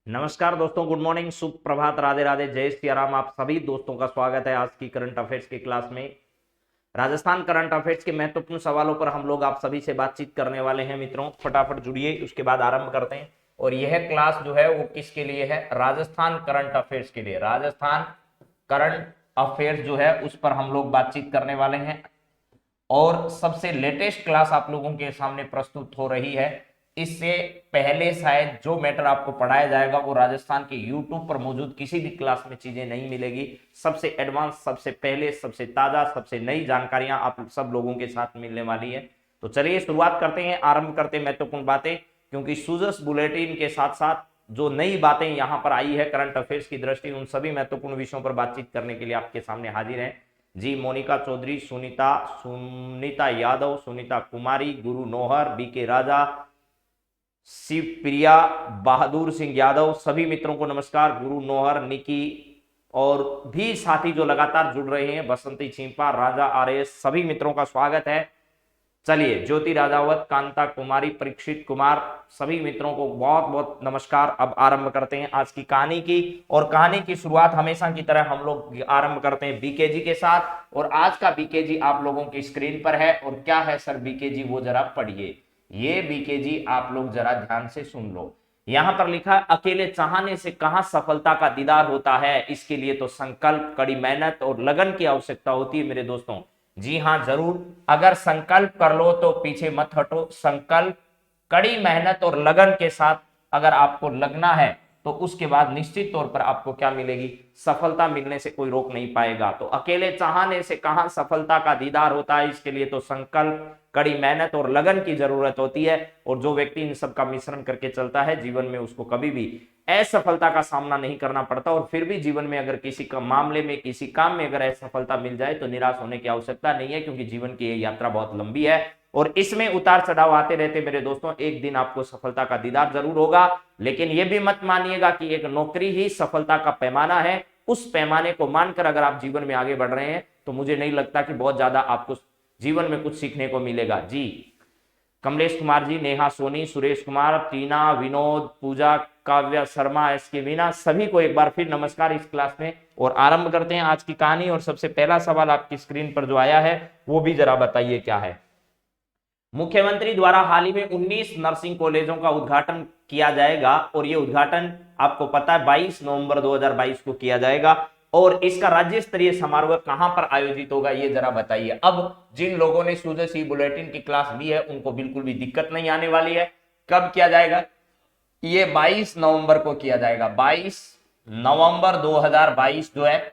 नमस्कार दोस्तों, good morning, सुप्रभात, राधे राधे, जय सिया राम। आप सभी दोस्तों का स्वागत है आज की करंट अफेयर्स की क्लास में। राजस्थान करंट अफेयर्स के महत्वपूर्ण सवालों पर हम लोग आप सभी से बातचीत करने वाले हैं। मित्रों फटाफट जुड़िए, उसके बाद आरंभ करते हैं। और यह क्लास जो है वो किसके लिए है? राजस्थान करंट अफेयर्स के लिए। राजस्थान करंट अफेयर्स जो है उस पर हम लोग बातचीत करने वाले हैं और सबसे लेटेस्ट क्लास आप लोगों के सामने प्रस्तुत हो रही है। इससे पहले शायद जो मैटर आपको पढ़ाया जाएगा वो राजस्थान के यूट्यूब पर मौजूद किसी भी क्लास में चीजें नहीं मिलेगी। सबसे एडवांस, सबसे पहले, सबसे ताजा, सबसे नई जानकारियां आप सब लोगों के साथ मिलने वाली है। तो चलिए शुरुआत करते हैं, आरंभ करते हैं महत्वपूर्ण बातें, क्योंकि सूजस बुलेटिन के साथ साथ जो नई बातें यहां पर आई है करंट अफेयर्स की दृष्टि, उन सभी महत्वपूर्ण विषयों पर बातचीत करने के लिए आपके सामने हाजिर है जी। मोनिका चौधरी, सुनीता यादव, सुनीता कुमारी, गुरु नोहर, बीके राजा, शिवप्रिया, बहादुर सिंह यादव, सभी मित्रों को नमस्कार। गुरु नोहर, निकी और भी साथी जो लगातार जुड़ रहे हैं, बसंती छिंपा, राजा आरएस, सभी मित्रों का स्वागत है। चलिए, ज्योति राजावत, कांता कुमारी, परीक्षित कुमार, सभी मित्रों को बहुत बहुत नमस्कार। अब आरंभ करते हैं आज की कहानी की, और कहानी की शुरुआत हमेशा की तरह हम लोग आरंभ करते हैं बीकेजी के साथ। और आज का बीकेजी आप लोगों की स्क्रीन पर है। और क्या है सर बीकेजी, वो जरा पढ़िए। ये बीकेजी आप लोग जरा ध्यान से सुन लो। यहां पर लिखा, अकेले चाहने से कहां सफलता का दीदार होता है, इसके लिए तो संकल्प, कड़ी मेहनत और लगन की आवश्यकता होती है मेरे दोस्तों। जी हां, जरूर। अगर संकल्प कर लो तो पीछे मत हटो। संकल्प, कड़ी मेहनत और लगन के साथ अगर आपको लगना है तो उसके बाद निश्चित तौर पर आपको क्या मिलेगी? सफलता मिलने से कोई रोक नहीं पाएगा। तो अकेले चाहने से कहां सफलता का दीदार होता है, इसके लिए तो संकल्प, कड़ी मेहनत और लगन की जरूरत होती है। और जो व्यक्ति इन सब का मिश्रण करके चलता है जीवन में, उसको कभी भी असफलता का सामना नहीं करना पड़ता। और फिर भी जीवन में अगर किसी का मामले में, किसी काम में अगर असफलता मिल जाए तो निराश होने की आवश्यकता नहीं है, क्योंकि जीवन की ये यात्रा बहुत लंबी है और इसमें उतार चढ़ाव आते रहते मेरे दोस्तों। एक दिन आपको सफलता का दीदार जरूर होगा, लेकिन यह भी मत मानिएगा कि एक नौकरी ही सफलता का पैमाना है। उस पैमाने को मानकर अगर आप जीवन में आगे बढ़ रहे हैं तो मुझे नहीं लगता कि बहुत ज्यादा आपको जीवन में कुछ सीखने को मिलेगा जी। कमलेश कुमार जी, नेहा सोनी, सुरेश कुमार, टीना, विनोद, पूजा, काव्या शर्मा, एसके मीना, सभी को एक बार फिर नमस्कार इस क्लास में। और आरंभ करते हैं आज की कहानी। और सबसे पहला सवाल आपकी स्क्रीन पर जो आया है वो भी जरा बताइए क्या है। मुख्यमंत्री द्वारा हाल ही में 19 नर्सिंग कॉलेजों का उद्घाटन किया जाएगा और यह उद्घाटन आपको पता है 22 नवंबर 2022 को किया जाएगा। और इसका राज्य स्तरीय समारोह कहां पर आयोजित होगा ये जरा बताइए। अब जिन लोगों ने सूजस ई बुलेटिन की क्लास ली है उनको बिल्कुल भी दिक्कत नहीं आने वाली है। कब किया जाएगा? ये 22 नवंबर को किया जाएगा। 22 नवंबर 2022 जो है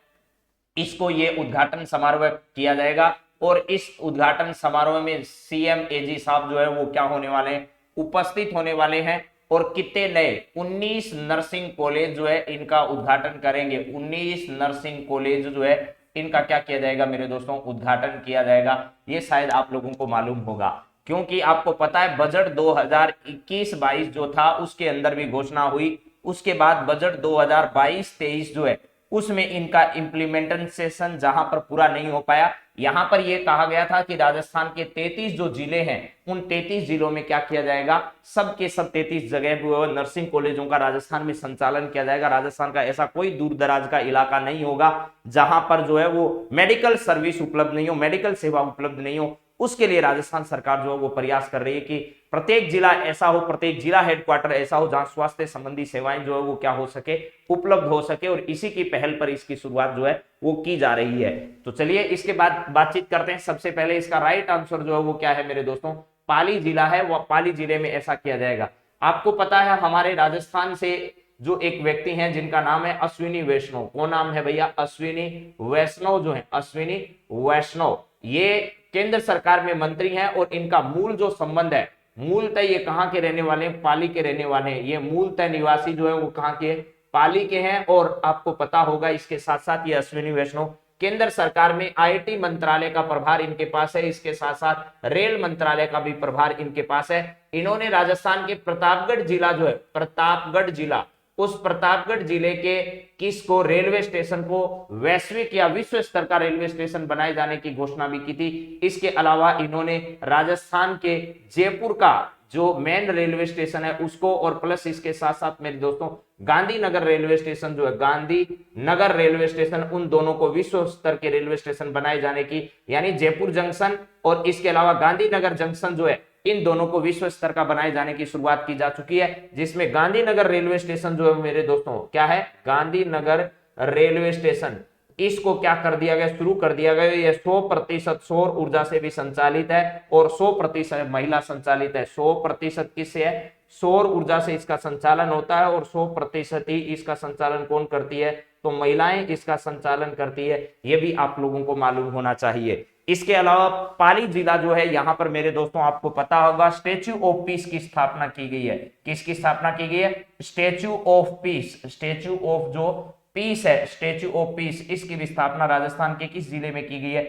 इसको ये उद्घाटन समारोह किया जाएगा। और इस उद्घाटन समारोह में सीएम एजी साहब जो है वो क्या होने वाले हैं? उपस्थित होने वाले हैं। और कितने नए? 19 नर्सिंग कॉलेज जो है इनका उद्घाटन करेंगे। 19 नर्सिंग कॉलेज जो है इनका क्या किया जाएगा मेरे दोस्तों? उद्घाटन किया जाएगा। ये शायद आप लोगों को मालूम होगा, क्योंकि आपको पता है बजट 2021-22 जो था उसके अंदर भी घोषणा हुई। उसके बाद बजट 2022-23 जो है उसमें इनका इम्प्लीमेंटेशन जहां पर पूरा नहीं हो पाया। यहां पर यह कहा गया था कि राजस्थान के 33 जो जिले हैं उन 33 जिलों में क्या किया जाएगा? सब के सब 33 जगह नर्सिंग कॉलेजों का राजस्थान में संचालन किया जाएगा। राजस्थान का ऐसा कोई दूर दराज का इलाका नहीं होगा जहां पर जो है वो मेडिकल सर्विस उपलब्ध नहीं हो, मेडिकल सेवा उपलब्ध नहीं हो। उसके लिए राजस्थान सरकार जो है वो प्रयास कर रही है कि प्रत्येक जिला ऐसा हो, प्रत्येक जिला हेडक्वार्टर ऐसा हो जहां स्वास्थ्य संबंधी सेवाएं जो है वो क्या हो सके? उपलब्ध हो सके। और इसी की पहल पर इसकी शुरुआत जो है वो की जा रही है। तो चलिए इसके बाद बातचीत करते हैं। सबसे पहले इसका राइट आंसर जो है वो क्या है मेरे दोस्तों? पाली जिला है, वो पाली जिले में ऐसा किया जाएगा। आपको पता है हमारे राजस्थान से जो एक व्यक्ति हैं जिनका नाम है अश्विनी वैष्णव। कौन नाम है भैया? अश्विनी वैष्णव जो है, अश्विनी वैष्णव, ये केंद्र सरकार में मंत्री हैं। और इनका मूल जो संबंध है, मूलतः ये कहां के रहने वाले हैं? पाली के रहने वाले हैं। ये मूलतः निवासी जो है वो कहां के? पाली के हैं। और आपको पता होगा इसके साथ साथ ये अश्विनी वैष्णव केंद्र सरकार में आईटी मंत्रालय का प्रभार इनके पास है। इसके साथ साथ रेल मंत्रालय का भी प्रभार इनके पास है। इन्होंने राजस्थान के प्रतापगढ़ जिला जो है, प्रतापगढ़ जिला, उस प्रतापगढ़ जिले के किसको? रेलवे स्टेशन को वैश्विक या विश्व स्तर का रेलवे स्टेशन बनाए जाने की घोषणा भी की थी। इसके अलावा इन्होंने राजस्थान के जयपुर का जो मेन रेलवे स्टेशन है उसको, और प्लस इसके साथ साथ मेरे दोस्तों गांधीनगर रेलवे स्टेशन जो है, गांधीनगर रेलवे स्टेशन, उन दोनों को विश्व स्तर के रेलवे स्टेशन बनाए जाने की, यानी जयपुर जंक्शन और इसके अलावा गांधीनगर जंक्शन जो है, इन दोनों को विश्व स्तर का बनाए जाने की शुरुआत की जा चुकी है, जिसमें गांधीनगर रेलवे स्टेशन जो है मेरे दोस्तों क्या है, गांधीनगर रेलवे स्टेशन, इसको क्या कर दिया गया, शुरू कर दिया गया। यह 100% सौर ऊर्जा से भी संचालित है और 100% महिला संचालित है। 100% किससे है, सौर ऊर्जा से इसका संचालन होता है और 100% ही इसका संचालन कौन करती है, तो महिलाएं इसका संचालन करती है। यह भी आप लोगों को मालूम होना चाहिए। इसके अलावा पाली जिला जो है, यहां पर मेरे दोस्तों आपको पता होगा स्टेच्यू ऑफ पीस की स्थापना की गई है। किसकी स्थापना की गई है, statue of peace, statue of जो पीस है, स्टेच्यू ऑफ पीस, इसकी भी स्थापना राजस्थान के किस जिले में की गई है,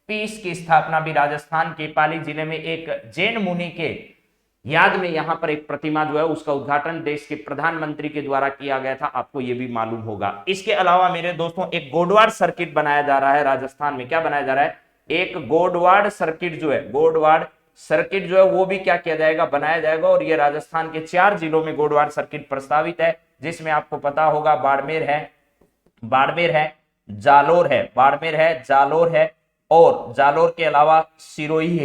पीस की स्थापना भी राजस्थान के पाली जिले में एक जैन मुनि के याद में यहां पर एक प्रतिमा जो है उसका उद्घाटन देश के प्रधानमंत्री के द्वारा किया गया था, आपको यह भी मालूम होगा। इसके अलावा मेरे दोस्तों एक गोडवाड़ सर्किट बनाया जा रहा है राजस्थान में। क्या बनाया जा रहा है, एक गोडवाड़ सर्किट जो है, गोडवाड़ सर्किट जो है वो भी क्या किया जाएगा, बनाया जाएगा। और ये राजस्थान के 4 जिलों में गोडवाड़ सर्किट प्रस्तावित है, जिसमें आपको पता होगा बाड़मेर है, जालोर है, बाड़मेर है, जालोर है, और जालोर के अलावा सिरोही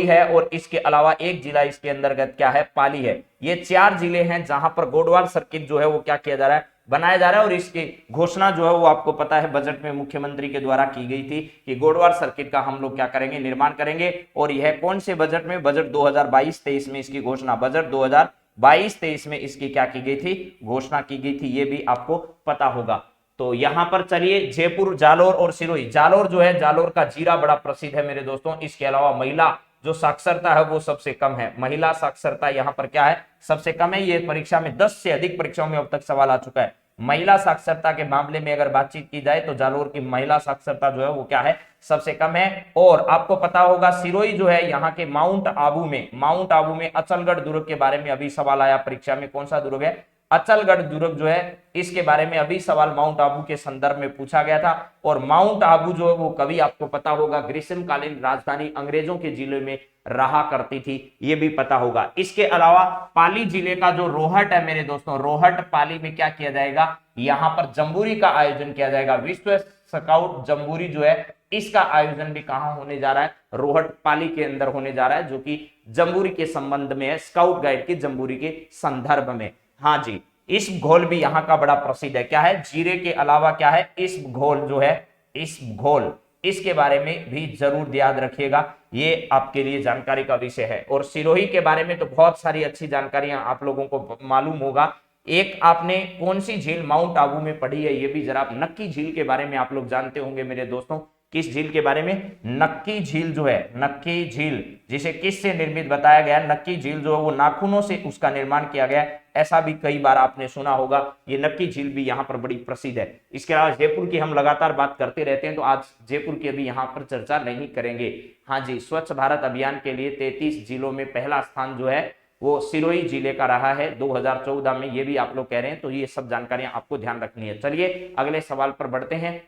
है, और इसके अलावा एक जिला इसके अंतर्गत क्या है, पाली है। ये 4 जिले हैं जहां पर गोडवाड़ सर्किट जो है वो क्या किया जा रहा है, बनाया जा रहा है। और इसकी घोषणा जो है वो आपको पता है बजट में मुख्यमंत्री के द्वारा की गई थी कि गोडवाड़ सर्किट का हम लोग क्या करेंगे, निर्माण करेंगे। और यह कौन से बजट में, बजट 2022-23 में इसकी घोषणा, बजट 2022-23 में इसकी क्या की गई थी, घोषणा की गई थी, ये भी आपको पता होगा। तो यहां पर चलिए जयपुर, जालोर और सिरोही। जालोर जो है, जालोर का जीरा बड़ा प्रसिद्ध है मेरे दोस्तों। इसके अलावा महिला जो साक्षरता है वो सबसे कम है, महिला साक्षरता यहां पर क्या है, सबसे कम है। ये परीक्षा में 10 से अधिक परीक्षाओं में अब तक सवाल आ चुका है। महिला साक्षरता के मामले में अगर बातचीत की जाए तो जालोर की महिला साक्षरता जो है वो क्या है, सबसे कम है। और आपको पता होगा सिरोही जो है, यहाँ के माउंट आबू में अचलगढ़ दुर्ग के बारे में अभी सवाल आया परीक्षा में। कौन सा दुर्ग है, अचलगढ़ दुर्ग जो है, इसके बारे में अभी सवाल माउंट आबू के संदर्भ में पूछा गया था। और माउंट आबू जो है वो कभी आपको पता होगा ग्रीष्मकालीन राजधानी अंग्रेजों के जिले में रहा करती थी, ये भी पता होगा। इसके अलावा पाली जिले का जो रोहट है मेरे दोस्तों, रोहट पाली में क्या किया जाएगा, यहां पर जम्बूरी का आयोजन किया जाएगा। विश्व स्काउट जम्बूरी जो है, इसका आयोजन भी कहां होने जा रहा है, रोहट पाली के अंदर होने जा रहा है, जो कि जम्बूरी के संबंध में है, स्काउट गाइड की जम्बूरी के संदर्भ में। हाँ जी, इस्ब घोल भी यहाँ का बड़ा प्रसिद्ध है। क्या है, जीरे के अलावा क्या है, इस्ब घोल जो है, इस्ब घोल, इसके बारे में भी जरूर याद रखिएगा, ये आपके लिए जानकारी का विषय है। और सिरोही के बारे में तो बहुत सारी अच्छी जानकारियां आप लोगों को मालूम होगा। एक आपने कौन सी झील माउंट आबू में पढ़ी है, ये भी जरा, नक्की झील के बारे में आप लोग जानते होंगे मेरे दोस्तों। किस झील के बारे में, नक्की झील जो है, नक्की झील जिसे किससे निर्मित बताया गया, नक्की झील जो है वो नाखूनों से उसका निर्माण किया गया, ऐसा भी कई बार आपने सुना होगा। ये नक्की झील भी यहाँ पर बड़ी प्रसिद्ध है। इसके अलावा जयपुर की हम लगातार बात करते रहते हैं, तो आज जयपुर की अभी यहाँ पर चर्चा नहीं करेंगे। हाँ जी, स्वच्छ भारत अभियान के लिए 33 जिलों में पहला स्थान जो है वो सिरोही जिले का रहा है 2014 में, ये भी आप लोग कह रहे हैं, तो ये सब जानकारियां आपको ध्यान रखनी है। चलिए अगले सवाल पर बढ़ते हैं।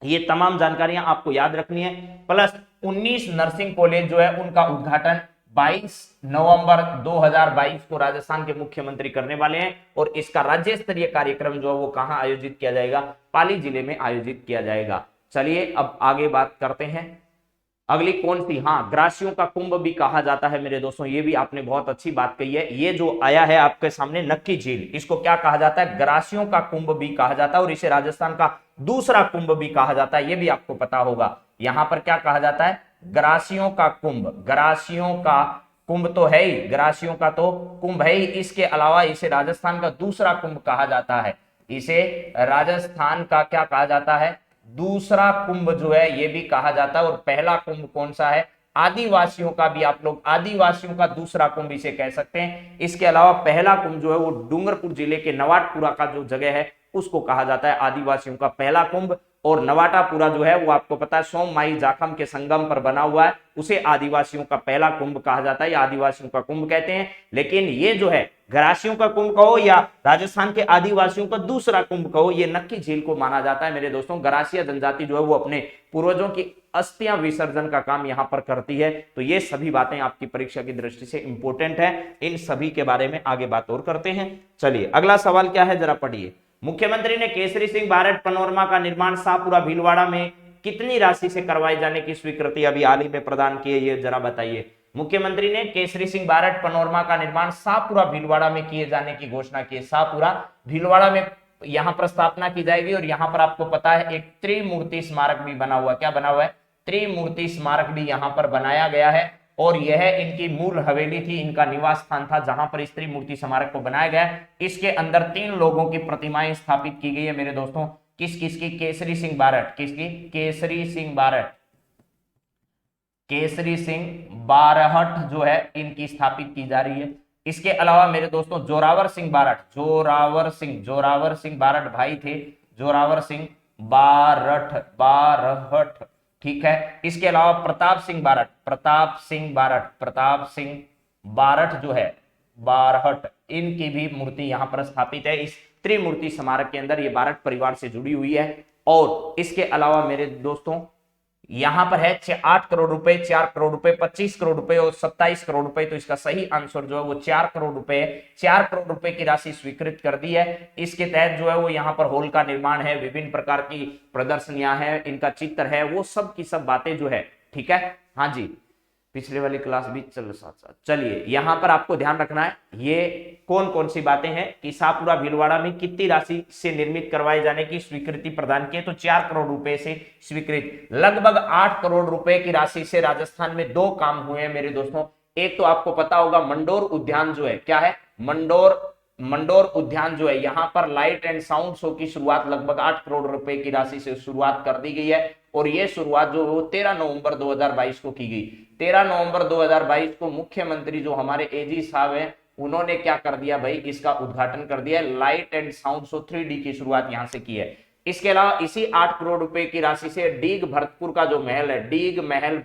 ये तमाम जानकारियां आपको याद रखनी है। प्लस 19 नर्सिंग कॉलेज जो है उनका उद्घाटन 22 नवंबर 2022 को राजस्थान के मुख्यमंत्री करने वाले हैं। और इसका राज्य स्तरीय कार्यक्रम जो है वो कहां आयोजित किया जाएगा, पाली जिले में आयोजित किया जाएगा। चलिए अब आगे बात करते हैं। अगली कौन सी, हाँ, ग्रासियों का कुंभ भी कहा जाता है मेरे दोस्तों, ये भी आपने बहुत अच्छी बात कही है। ये जो आया है आपके सामने नक्की झील, इसको क्या कहा जाता है, ग्रासियों का कुंभ भी कहा जाता है, और इसे राजस्थान का दूसरा कुंभ भी कहा जाता है, ये भी आपको पता होगा। यहां पर क्या कहा जाता है, ग्रासियों का कुंभ, ग्रासियों का कुंभ तो है ही, ग्रासियों का तो कुंभ है ही, इसके अलावा इसे राजस्थान का दूसरा कुंभ कहा जाता है। इसे राजस्थान का क्या कहा जाता है, दूसरा कुंभ जो है ये भी कहा जाता है। और पहला कुंभ कौन सा है, आदिवासियों का भी, आप लोग आदिवासियों का दूसरा कुंभ इसे कह सकते हैं। इसके अलावा पहला कुंभ जो है वो डूंगरपुर जिले के नवाटपुरा का जो जगह है उसको कहा जाता है आदिवासियों का पहला कुंभ। और नवाटापुरा जो है वो आपको पता है सोम माई जाखम के संगम पर बना हुआ है, उसे आदिवासियों का पहला कुंभ कहा जाता है या आदिवासियों का कुंभ कहते हैं। लेकिन ये जो है घरासियों का कुंभ कहो या राजस्थान के आदिवासियों का दूसरा कुंभ कहो, ये नक्की झील को माना जाता है मेरे दोस्तों। गरासिया जनजाति जो है वो अपने पूर्वजों की अस्थियां विसर्जन का काम यहां पर करती है। तो ये सभी बातें आपकी परीक्षा की दृष्टि से इंपॉर्टेंट है, इन सभी के बारे में आगे बात और करते हैं। चलिए अगला सवाल क्या है जरा पढ़िए। मुख्यमंत्री ने केसरी सिंह बारट पनोरमा का निर्माण शाहपुरा भीलवाड़ा में कितनी राशि से करवाए जाने की स्वीकृति अभी हाल ही में प्रदान की है, ये जरा बताइए। मुख्यमंत्री ने केसरी सिंह बारट पनोरमा का निर्माण शाहपुरा भीलवाड़ा में किए जाने की घोषणा की। शाहपुरा भीलवाड़ा में यहां पर स्थापना की जाएगी और यहां पर आपको पता है एक त्रिमूर्ति स्मारक भी बना हुआ है। क्या बना हुआ है? त्रिमूर्ति स्मारक भी यहां पर बनाया गया है और यह इनकी मूल हवेली थी, इनका निवास स्थान था जहां पर इस त्रिमूर्ति स्मारक को बनाया गया। इसके अंदर 3 लोगों की प्रतिमाएं स्थापित की गई है मेरे दोस्तों। किस किसकी? केसरी सिंह बारट। किसकी? केसरी सिंह बारट। केसरी सिंह बारहट जो है इनकी स्थापित की जा रही है। इसके अलावा मेरे दोस्तों जोरावर सिंह बारट, जोरावर सिंह बारट भाई थे, जोरावर सिंह बारहट, ठीक है। इसके अलावा प्रताप सिंह बारट जो है बारहट, इनकी भी मूर्ति यहां पर स्थापित है। इस त्रिमूर्ति स्मारक के अंदर ये बारट परिवार से जुड़ी हुई है। और इसके अलावा मेरे दोस्तों यहां पर है 8 करोड़ रुपए, 4 करोड़ रुपए, 25 करोड़ रुपए और 27 करोड़ रुपए। तो इसका सही आंसर जो है वो 4 करोड़ रुपए, 4 करोड़ रुपए की राशि स्वीकृत कर दी है। इसके तहत जो है वो यहाँ पर हॉल का निर्माण है, विभिन्न प्रकार की प्रदर्शनियां हैं, इनका चित्र है, वो सब की सब बातें जो है, ठीक है। हाँ जी, पिछले वाली क्लास भी चल साथ साथ। चलिए यहां पर आपको ध्यान रखना है ये कौन कौन सी बातें हैं कि शाहपुरा भीलवाड़ा में कितनी राशि से निर्मित करवाए जाने की स्वीकृति प्रदान की है। तो 4 करोड़ रुपए से स्वीकृत। लगभग 8 करोड़ रुपए की राशि से राजस्थान में 2 काम हुए हैं मेरे दोस्तों। एक तो आपको पता होगा मंडोर उद्यान जो है, क्या है? मंडोर उद्यान जो है, यहां पर लाइट एंड साउंड शो की शुरुआत लगभग 8 करोड़ रुपए की राशि से शुरुआत कर दी गई है। और यह शुरुआत जो है 13 नवंबर 2022 को की गई। 13 नवंबर 2022 को मुख्यमंत्री जो हमारे एजी साहब हैं, उन्होंने क्या कर दिया भाई, इसका उद्घाटन कर दिया। Light and sound show 3D की शुरुआत यहां से की है। इसके अलावा इसी 8 करोड़ रुपए की राशि से डीग भरतपुर का जो महल है, डीग महल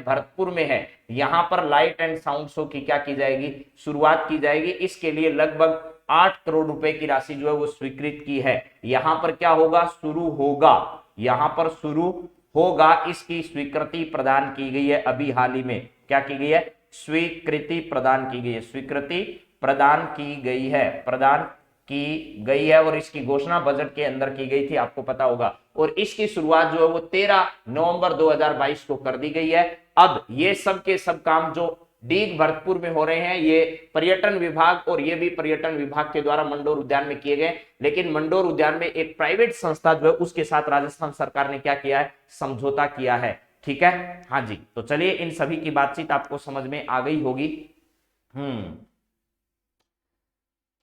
भरतपुर में है, यहां पर लाइट एंड साउंड शो की क्या की जाएगी? शुरुआत की जाएगी। इसके लिए लगभग 8 करोड़ रुपए की राशि जो है वो स्वीकृत की है। यहां पर क्या होगा? शुरू होगा, यहां पर शुरू होगा। इसकी स्वीकृति प्रदान की गई है अभी हाल ही में। क्या की गई है? स्वीकृति प्रदान की गई है, स्वीकृति प्रदान की गई है और इसकी घोषणा बजट के अंदर की गई थी, आपको पता होगा। और इसकी शुरुआत जो है वो 13 नवंबर 2022 को कर दी गई है। अब ये सब के सब काम जो डीग भरतपुर में हो रहे हैं, ये पर्यटन विभाग और ये भी पर्यटन विभाग के द्वारा मंडोर उद्यान में किए गए। लेकिन मंडोर उद्यान में एक प्राइवेट संस्था जो है उसके साथ राजस्थान सरकार ने क्या किया है? समझौता किया है, ठीक है। हाँ जी, तो चलिए इन सभी की बातचीत आपको समझ में आ गई होगी।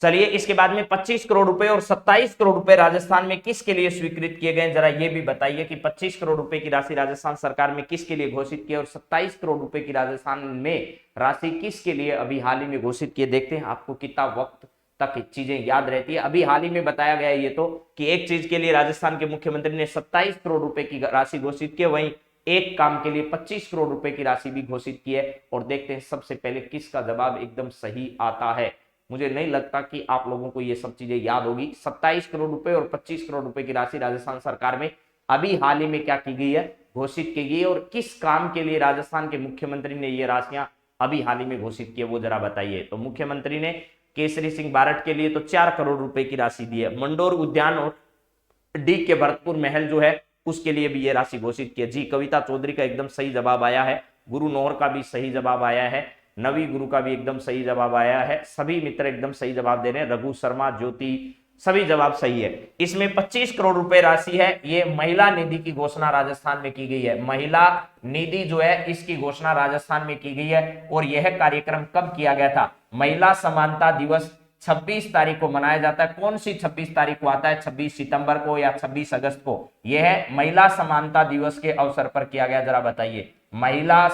चलिए इसके बाद में 25 करोड़ रुपए और 27 करोड़ रुपए राजस्थान में किसके लिए स्वीकृत किए गए, जरा ये भी बताइए कि 25 करोड़ रुपए की राशि राजस्थान सरकार में किसके लिए घोषित की और 27 करोड़ रुपए की राजस्थान में राशि किसके लिए अभी हाल ही में घोषित किए। देखते हैं आपको कितना वक्त तक चीजें याद रहती है। अभी हाल ही में बताया गया है ये तो कि एक चीज के लिए राजस्थान के मुख्यमंत्री ने 27 करोड़ रुपए की राशि घोषित की, वहीं एक काम के लिए 25 करोड़ रुपए की राशि भी घोषित की है। और देखते हैं सबसे पहले किसका जवाब एकदम सही आता है। मुझे नहीं लगता कि आप लोगों को ये सब चीजें याद होगी। 27 करोड़ रुपए और 25 करोड़ रुपए की राशि राजस्थान सरकार में अभी हाल ही में क्या की गई है? घोषित की गई है। और किस काम के लिए राजस्थान के मुख्यमंत्री ने ये राशियां अभी हाल ही में घोषित की है, वो जरा बताइए। तो मुख्यमंत्री ने केसरी सिंह बारट के लिए तो 4 करोड़ रुपए की राशि दी है। मंडोर उद्यान और डीग के भरतपुर महल जो है उसके लिए भी ये राशि घोषित की है। जी, कविता चौधरी का एकदम सही जवाब आया है, गुरु नौहर का भी सही जवाब आया है, नवी गुरु का भी एकदम सही जवाब आया है। सभी मित्र एकदम सही जवाब दे रहे हैं, रघु शर्मा, ज्योति, सभी जवाब सही है। इसमें 25 करोड़ रुपए राशि है, ये महिला निधि की घोषणा राजस्थान में की गई है। महिला निधि जो है इसकी घोषणा राजस्थान में की गई है। और यह कार्यक्रम कब किया गया था? महिला समानता दिवस 26 तारीख को मनाया जाता है। कौन सी 26 तारीख को आता है? 26 सितंबर को या 26 अगस्त को? यह महिला समानता दिवस के अवसर पर किया गया, जरा बताइए। महिला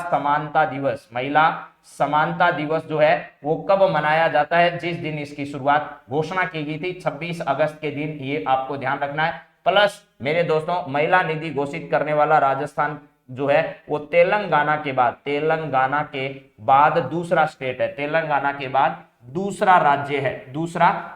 समानता दिवस जो है वो कब मनाया जाता है? जिस दिन इसकी शुरुआत घोषणा की गई थी 26 अगस्त के दिन, ये आपको ध्यान रखना है। प्लस मेरे दोस्तों महिला निधि घोषित करने वाला राजस्थान जो है वो तेलंगाना के बाद दूसरा स्टेट है, तेलंगाना के बाद दूसरा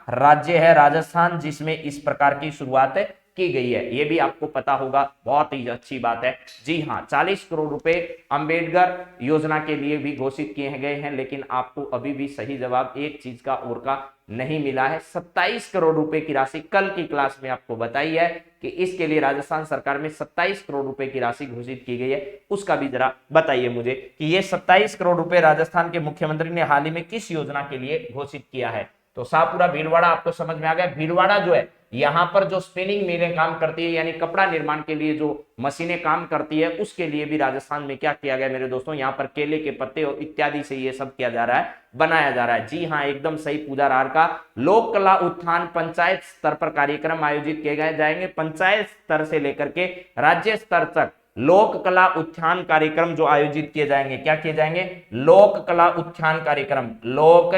राज्य है राजस्थान, जिसमें इस प्रकार की शुरुआत की गई है। ये भी आपको पता होगा, बहुत ही अच्छी बात है। जी हाँ, 40 करोड़ रुपए अंबेडकर योजना के लिए भी घोषित किए गए हैं, लेकिन आपको अभी भी सही जवाब एक चीज का और का नहीं मिला है। 27 करोड़ रुपए की राशि कल की क्लास में आपको बताई है कि इसके लिए राजस्थान सरकार में 27 करोड़ रुपए की राशि घोषित की गई है, उसका भी जरा बताइए मुझे कि ये 27 करोड़ रुपए राजस्थान के मुख्यमंत्री ने हाल ही में किस योजना के लिए घोषित किया है। तो शाहपुरा भीलवाड़ा आपको समझ में आ गया। भीलवाड़ा जो है यहां पर जो स्पिनिंग मिलें काम करती है, यानी कपड़ा निर्माण के लिए जो मशीनें काम करती है, उसके लिए भी राजस्थान में क्या किया गया मेरे दोस्तों, यहाँ पर केले के पत्ते और इत्यादि से ये सब किया जा रहा है, बनाया जा रहा है। जी हाँ, एकदम सही पूजा रार का। लोक कला उत्थान पंचायत स्तर पर कार्यक्रम आयोजित किए जाएंगे। पंचायत स्तर से लेकर के राज्य स्तर तक लोक कला उत्थान कार्यक्रम जो आयोजित किए जाएंगे, क्या किए जाएंगे, लोक कला उत्थान कार्यक्रम, लोक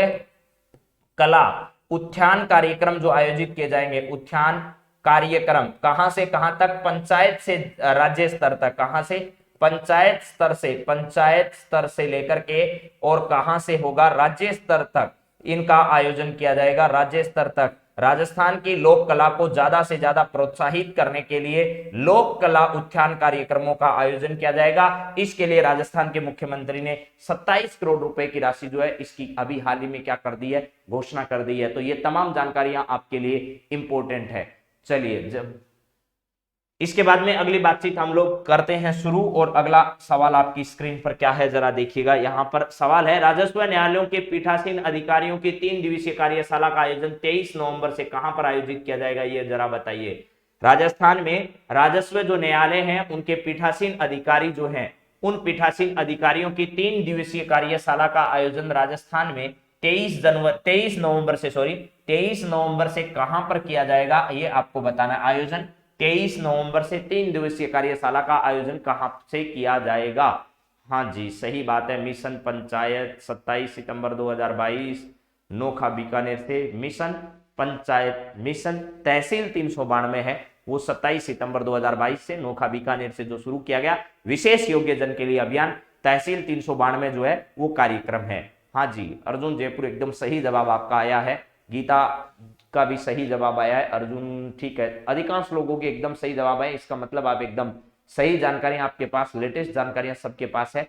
कला उत्थान कार्यक्रम जो आयोजित किए जाएंगे। उत्थान कार्यक्रम कहां से कहां तक, पंचायत से राज्य स्तर तक, कहां से, पंचायत स्तर से लेकर के और कहां से होगा, राज्य स्तर तक इनका आयोजन किया जाएगा। राज्य स्तर तक राजस्थान की लोक कला को ज्यादा से ज्यादा प्रोत्साहित करने के लिए लोक कला उत्थान कार्यक्रमों का आयोजन किया जाएगा। इसके लिए राजस्थान के मुख्यमंत्री ने 27 करोड़ रुपए की राशि जो है इसकी अभी हाल ही में क्या कर दी है, घोषणा कर दी है। तो ये तमाम जानकारियां आपके लिए इंपॉर्टेंट है। चलिए, जब इसके बाद में अगली बातचीत हम लोग करते हैं शुरू, और अगला सवाल आपकी स्क्रीन पर क्या है जरा देखिएगा। यहाँ पर सवाल है, राजस्व न्यायालयों के पीठासीन अधिकारियों की 3 दिवसीय कार्यशाला का आयोजन 23 नवंबर से कहां पर आयोजित किया जाएगा, ये जरा बताइए। राजस्थान में राजस्व जो न्यायालय हैं उनके पीठासीन अधिकारी जो हैं, उन पीठासीन अधिकारियों की 3 दिवसीय कार्यशाला का आयोजन राजस्थान में 23 नवंबर से कहां पर किया जाएगा, ये आपको बताना है। आयोजन 23 नवंबर से 3 दिवसीय कार्यशाला का आयोजन कहां से किया जाएगा। हाँ जी, सही बात है। मिशन पंचायत 27 सितंबर 2022 नोखा बीकानेर से, मिशन पंचायत, मिशन तहसील 392 है, वो 27 सितंबर 2022 से नोखा बीकानेर से जो शुरू किया गया विशेष योग्य जन के लिए अभियान, तहसील 392 जो है वो कार्यक्रम है। हाँ जी, अर्जुन जयपुर एकदम सही जवाब आपका आया है। गीता का भी सही जवाब आया है। अर्जुन ठीक है, अधिकांश लोगों के एकदम सही जवाब आए, इसका मतलब आप एकदम सही जानकारी आपके पास, लेटेस्ट जानकारियां सबके पास है।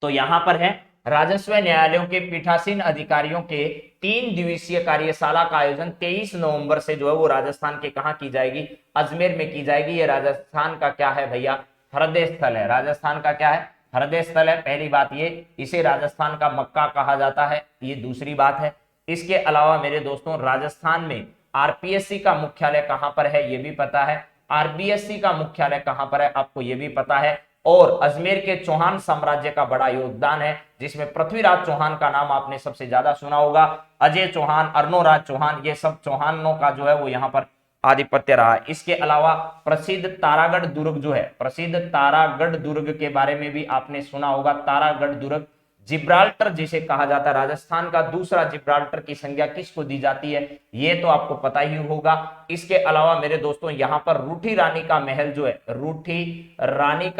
तो यहां पर है, राजस्व न्यायालयों के पीठासीन अधिकारियों के 3 दिवसीय कार्यशाला का आयोजन 23 नवंबर से जो है वो राजस्थान के कहां की जाएगी, अजमेर में की जाएगी। ये राजस्थान का क्या है भैया, हृदय स्थल है। राजस्थान का क्या है, हृदय स्थल है। पहली बात ये, इसे राजस्थान का मक्का कहा जाता है, ये दूसरी बात है। इसके अलावा मेरे दोस्तों राजस्थान में आरपीएससी का मुख्यालय कहां पर है, ये भी पता है। आरबीएससी का मुख्यालय कहां पर है, आपको ये भी पता है। और अजमेर के चौहान साम्राज्य का बड़ा योगदान है, जिसमें पृथ्वीराज चौहान का नाम आपने सबसे ज्यादा सुना होगा। अजय चौहान, अर्नोराज चौहान, ये सब चौहानों का जो है वो यहाँ पर आधिपत्य रहा है। इसके अलावा प्रसिद्ध तारागढ़ दुर्ग जो है, प्रसिद्ध तारागढ़ दुर्ग के बारे में भी आपने सुना होगा। तारागढ़ दुर्ग जिब्राल्टर जिसे कहा जाता है, राजस्थान का दूसरा जिब्राल्टर की संज्ञा किसको दी जाती है, ये तो आपको पता ही होगा। इसके अलावा मेरे दोस्तों यहाँ पर रूठी रानी का महल जो है, रूठी रानी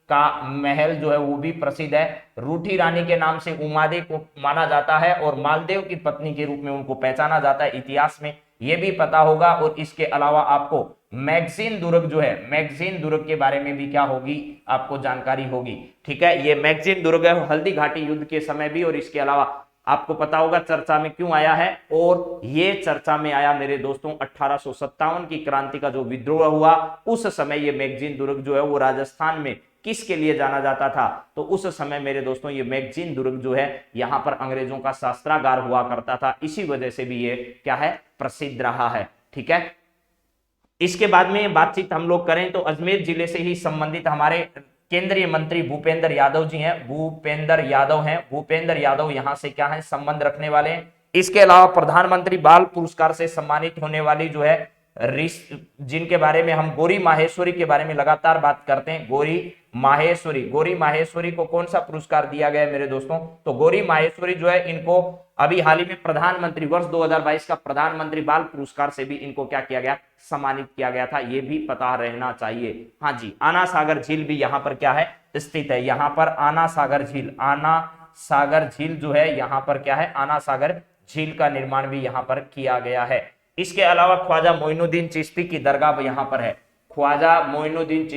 का महल जो है वो भी प्रसिद्ध है। रूठी रानी के नाम से उमादेव को माना जाता है और मालदेव की पत्नी के रूप में उनको पहचाना जाता है इतिहास में, ये भी पता होगा। और इसके अलावा आपको मैगजीन दुर्ग जो है, मैगजीन दुर्ग के बारे में भी क्या होगी, आपको जानकारी होगी। ठीक है, ये मैगजीन दुर्ग है हल्दी घाटी युद्ध के समय भी, और इसके अलावा आपको पता होगा चर्चा में क्यों आया है। और ये चर्चा में आया मेरे दोस्तों 1857 की क्रांति का जो विद्रोह हुआ, उस समय ये मैगजीन दुर्ग जो है वो राजस्थान में किसके लिए जाना जाता था, तो उस समय मेरे दोस्तों ये मैगजीन दुर्ग जो है यहाँ पर अंग्रेजों का शस्त्रागार हुआ करता था, इसी वजह से भी ये क्या है, प्रसिद्ध रहा है। ठीक है, इसके बाद में बातचीत हम लोग करें तो अजमेर जिले से ही संबंधित हमारे केंद्रीय मंत्री भूपेंद्र यादव जी हैं, भूपेंद्र यादव यहाँ से क्या है, संबंध रखने वाले हैं। इसके अलावा प्रधानमंत्री बाल पुरस्कार से सम्मानित होने वाली जो है जिनके बारे में हम गौरी माहेश्वरी के बारे में लगातार बात करते हैं, गौरी माहेश्वरी को कौन सा पुरस्कार दिया गया है मेरे दोस्तों? तो गौरी माहेश्वरी जो है इनको अभी हाल ही में प्रधानमंत्री वर्ष 2022 का प्रधानमंत्री बाल पुरस्कार से भी इनको क्या किया गया, सम्मानित किया गया था, ये भी पता रहना चाहिए। हाँ जी, आना सागर झील भी यहाँ पर क्या है, स्थित है। यहाँ पर आना सागर झील जो है यहाँ पर क्या है, आना सागर झील का निर्माण भी यहाँ पर किया गया है। इसके अलावा ख्वाजा मोइनुद्दीन चिश्ती की दरगाह यहाँ पर है। ख्वाजा मोइनुद्दीन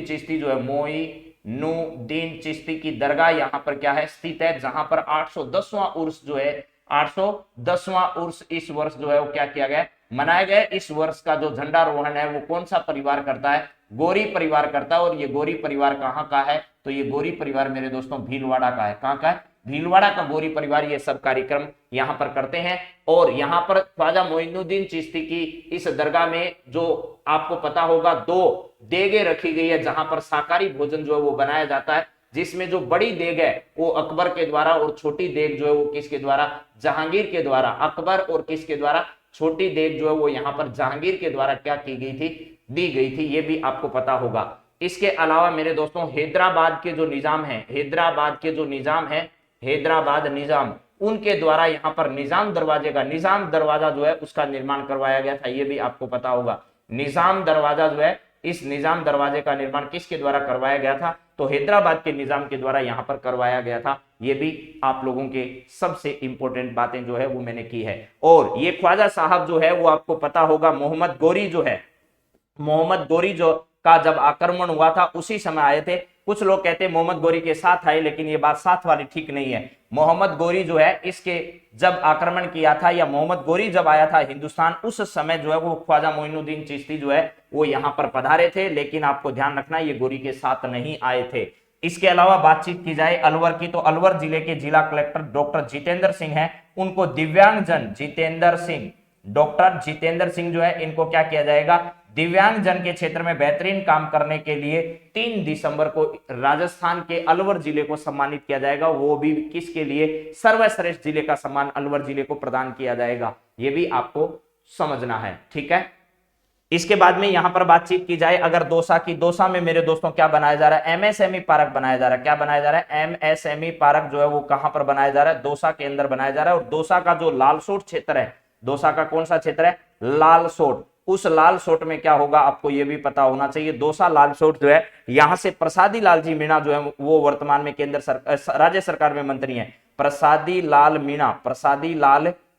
चिश्ती जो है, मोइनुद्दीन चिश्ती की दरगाह यहाँ पर क्या है, स्थित है, जहां पर 810वां उर्स जो है, 810वां उर्स इस वर्ष जो है वो क्या किया गया, मनाया गया। इस वर्ष का जो झंडारोहण है वो कौन सा परिवार करता है, गौरी परिवार करता है। और ये गौरी परिवार कहाँ का है, तो ये गौरी परिवार मेरे दोस्तों भीलवाड़ा का है। कहाँ का है, भीलवाड़ा का गौरी परिवार ये सब कार्यक्रम यहाँ पर करते हैं। और यहाँ पर ख्वाजा मोइनुद्दीन चिश्ती की इस दरगाह में जो आपको पता होगा 2 देगे रखी गई है, जहां पर शाकाहारी भोजन जो है वो बनाया जाता है, जिसमें जो बड़ी देग है वो अकबर के द्वारा और छोटी देग जो है वो किसके द्वारा, जहांगीर के द्वारा। अकबर और किसके द्वारा, छोटी देग जो है वो यहाँ पर जहांगीर के द्वारा क्या की गई थी, दी गई थी, ये भी आपको पता होगा। इसके अलावा मेरे दोस्तों हैदराबाद के जो निजाम उनके द्वारा यहाँ पर निजाम दरवाजा जो है उसका निर्माण करवाया गया था, ये भी आपको पता होगा। निजाम दरवाजा जो है, इस निजाम दरवाजे का निर्माण किसके द्वारा करवाया गया था, तो हैदराबाद के निजाम के द्वारा यहाँ पर करवाया गया था। ये भी आप लोगों के सबसे इंपॉर्टेंट बातें जो है वो मैंने की है। और ये ख्वाजा साहब जो है वो आपको पता होगा, मोहम्मद गौरी जो का जब आक्रमण हुआ था उसी समय आए थे। कुछ लोग कहते हैं मोहम्मद गौरी के साथ आए, लेकिन ये बात साथ वाली ठीक नहीं है। मोहम्मद गौरी जो है इसके जब आक्रमण किया था, या मोहम्मद गौरी जब आया था हिंदुस्तान, उस समय जो है वो ख्वाजा मोइनुद्दीन चिश्ती जो है वो यहाँ पर पधारे थे, लेकिन आपको ध्यान रखना ये गौरी के साथ नहीं आए थे। इसके अलावा बातचीत की जाए अलवर की, तो अलवर जिले के जिला कलेक्टर डॉक्टर जितेंद्र सिंह है, उनको दिव्यांगजन डॉक्टर जितेंद्र सिंह जो है इनको क्या किया जाएगा, दिव्यांगजन के क्षेत्र में बेहतरीन काम करने के लिए 3 दिसंबर को राजस्थान के अलवर जिले को सम्मानित किया जाएगा। वो भी किसके लिए, सर्वश्रेष्ठ जिले का सम्मान अलवर जिले को प्रदान किया जाएगा, ये भी आपको समझना है, ठीक है। इसके बाद में यहां पर बातचीत की जाए अगर दौसा की, दौसा में मेरे दोस्तों क्या बनाया जा रहा है, एमएसएमई पार्क बनाया जा रहा है। क्या बनाया जा रहा है, एमएसएमई पार्क जो है वो कहां पर बनाया जा रहा है, दौसा के अंदर बनाया जा रहा है। और दौसा का जो लालसोट क्षेत्र है, दौसा का कौन सा क्षेत्र है, लालसोट, उस लालसोट में क्या होगा आपको ये भी पता होना चाहिए। दौसा लालसोट जो है, यहां से प्रसादी लाल जी मीणा जो है वो वर्तमान में राज्य सरकार में मंत्री हैं। प्रसादी लाल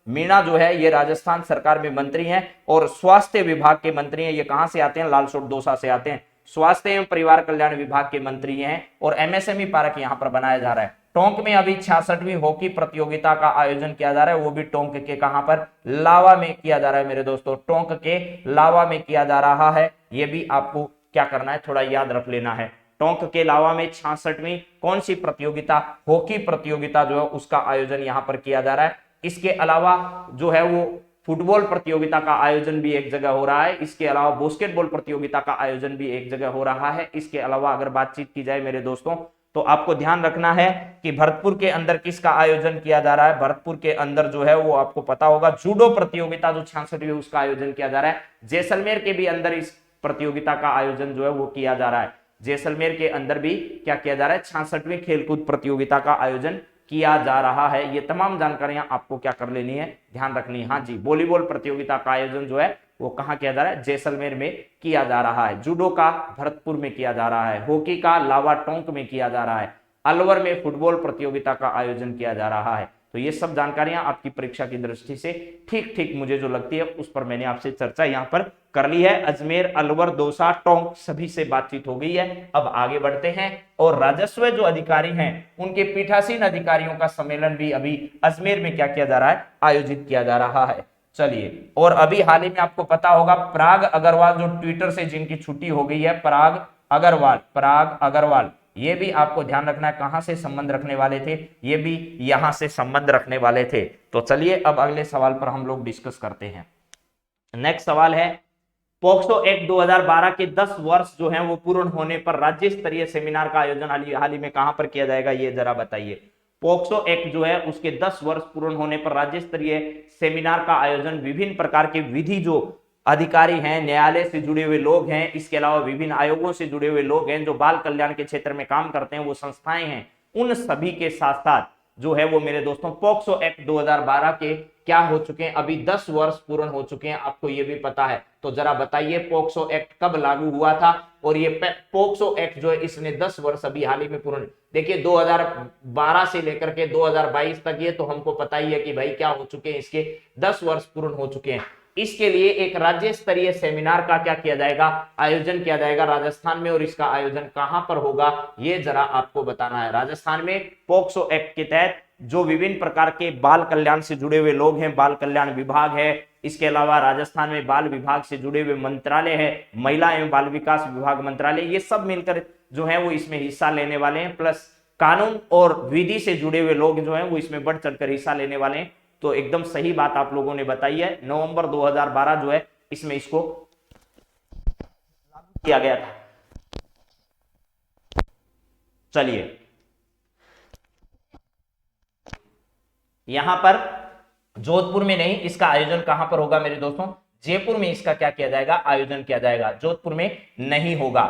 मीणा जो है ये राजस्थान सरकार में मंत्री हैं और स्वास्थ्य विभाग के मंत्री हैं। ये कहां से आते हैं, लालसोट दौसा से आते हैं, स्वास्थ्य एवं परिवार कल्याण विभाग के मंत्री हैं। और एमएसएमई पार्क यहां पर बनाया जा रहा है। टोंक में अभी 66वीं हॉकी प्रतियोगिता का आयोजन किया जा रहा है, वो भी टोंक के कहां पर, लावा में किया जा रहा है मेरे दोस्तों, टोंक के लावा में किया जा रहा है। ये भी आपको क्या करना है, थोड़ा याद रख लेना है। टोंक के लावा में 66वीं कौन सी प्रतियोगिता, हॉकी प्रतियोगिता जो है उसका आयोजन यहां पर किया जा रहा है। इसके अलावा जो है वो फुटबॉल प्रतियोगिता का आयोजन भी एक जगह हो रहा है। इसके अलावा बास्केटबॉल प्रतियोगिता का आयोजन भी एक जगह हो रहा है। इसके अलावा अगर बातचीत की जाए मेरे दोस्तों, तो आपको ध्यान रखना है कि भरतपुर के अंदर किसका आयोजन किया जा रहा है, भरतपुर के अंदर जो है वो आपको पता होगा जूडो प्रतियोगिता जो 66वीं उसका आयोजन किया जा रहा है। जैसलमेर के भी अंदर इस प्रतियोगिता का आयोजन जो है वो किया जा रहा है। जैसलमेर के अंदर भी क्या किया जा रहा है, 66वीं खेलकूद प्रतियोगिता का आयोजन किया जा रहा है। ये तमाम जानकारियां आपको क्या कर लेनी है, ध्यान रखनी है। हाँ जी, वॉलीबॉल प्रतियोगिता का आयोजन जो है वो कहां किया जा रहा है, जैसलमेर में किया जा रहा है। जूडो का भरतपुर में किया जा रहा है। हॉकी का लावा टोंक में किया जा रहा है। अलवर में फुटबॉल प्रतियोगिता का आयोजन किया जा रहा है। तो ये सब जानकारियां आपकी परीक्षा की दृष्टि से ठीक ठीक मुझे जो लगती है उस पर मैंने आपसे चर्चा यहाँ पर कर ली है। अजमेर, अलवर, दौसा, टोंक सभी से बातचीत हो गई है। अब आगे बढ़ते हैं और राजस्व जो अधिकारी हैं उनके पीठासीन अधिकारियों का सम्मेलन भी अभी अजमेर में क्या किया जा रहा है, आयोजित किया जा रहा है। चलिए, और अभी हाल ही में आपको पता होगा पराग अग्रवाल जो ट्विटर से जिनकी छुट्टी हो गई है, पराग अग्रवाल, ये भी आपको ध्यान रखना है कहां से संबंध रखने वाले थे, ये भी यहां से संबंध रखने वाले थे। तो चलिए अब अगले सवाल पर हम लोग डिस्कस करते हैं। नेक्स्ट सवाल है, पोक्सो एक्ट 2012 के 10 वर्ष जो हैं वो पूर्ण होने पर राज्य स्तरीय सेमिनार का आयोजन हाल ही में कहां पर किया जाएगा, ये जरा बताइए। पोक्सो एक्ट जो है उसके 10 वर्ष पूर्ण होने पर राज्य स्तरीय सेमिनार का आयोजन विभिन्न प्रकार के विधि जो अधिकारी हैं, न्यायालय से जुड़े हुए लोग हैं, इसके अलावा विभिन्न आयोगों से जुड़े हुए लोग हैं, जो बाल कल्याण के क्षेत्र में काम करते हैं, वो संस्थाएं हैं, उन सभी के साथ साथ जो है वो मेरे दोस्तों पोक्सो एक्ट 2012 के क्या हो चुके हैं, अभी 10 वर्ष पूर्ण हो चुके हैं, आपको ये भी पता है। तो जरा बताइए पोक्सो एक्ट कब लागू हुआ था, और ये पोक्सो एक्ट जो है इसने 10 वर्ष अभी हाल ही में पूर्ण, देखिए 2012 से लेकर के 2022 तक, ये तो हमको पता ही है कि भाई क्या हो चुके हैं, इसके 10 वर्ष पूर्ण हो चुके हैं। इसके लिए एक राज्य स्तरीय सेमिनार का क्या किया जाएगा, आयोजन किया जाएगा राजस्थान में, और इसका आयोजन कहां पर होगा ये जरा आपको बताना है। राजस्थान में पोक्सो एक्ट के तहत जो विभिन्न प्रकार के बाल कल्याण से जुड़े हुए लोग हैं, बाल कल्याण विभाग है, इसके अलावा राजस्थान में बाल विभाग से जुड़े हुए मंत्रालय है, महिला एवं बाल विकास विभाग मंत्रालय, ये सब मिलकर जो है वो इसमें हिस्सा लेने वाले हैं, प्लस कानून और विधि से जुड़े हुए लोग जो हैं वो इसमें बढ़ चढ़कर हिस्सा लेने वाले हैं। तो एकदम सही बात आप लोगों ने बताई है, नवंबर 2012 जो है इसमें इसको लागू किया गया था। चलिए यहां पर जोधपुर में नहीं, इसका आयोजन कहां पर होगा मेरे दोस्तों, जयपुर में इसका क्या किया जाएगा, आयोजन किया जाएगा, जोधपुर में नहीं होगा,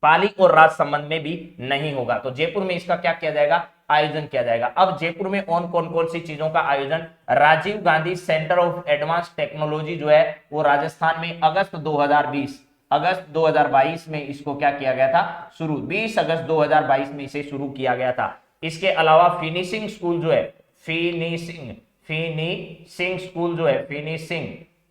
पाली और राज संबंध में भी नहीं होगा, तो जयपुर में इसका क्या किया जाएगा, आयोजन किया जाएगा। अब जयपुर में कौन कौन सी चीजों का आयोजन, Rajiv Gandhi centre of advance technology जो है वो राजस्थान में अगस्त 2022 में इसको क्या किया गया था, शुरू, 20 अगस्त 2022 में इसे शुरू किया गया था। इसके अलावा फिनिशिंग स्कूल जो है, फिनिशिंग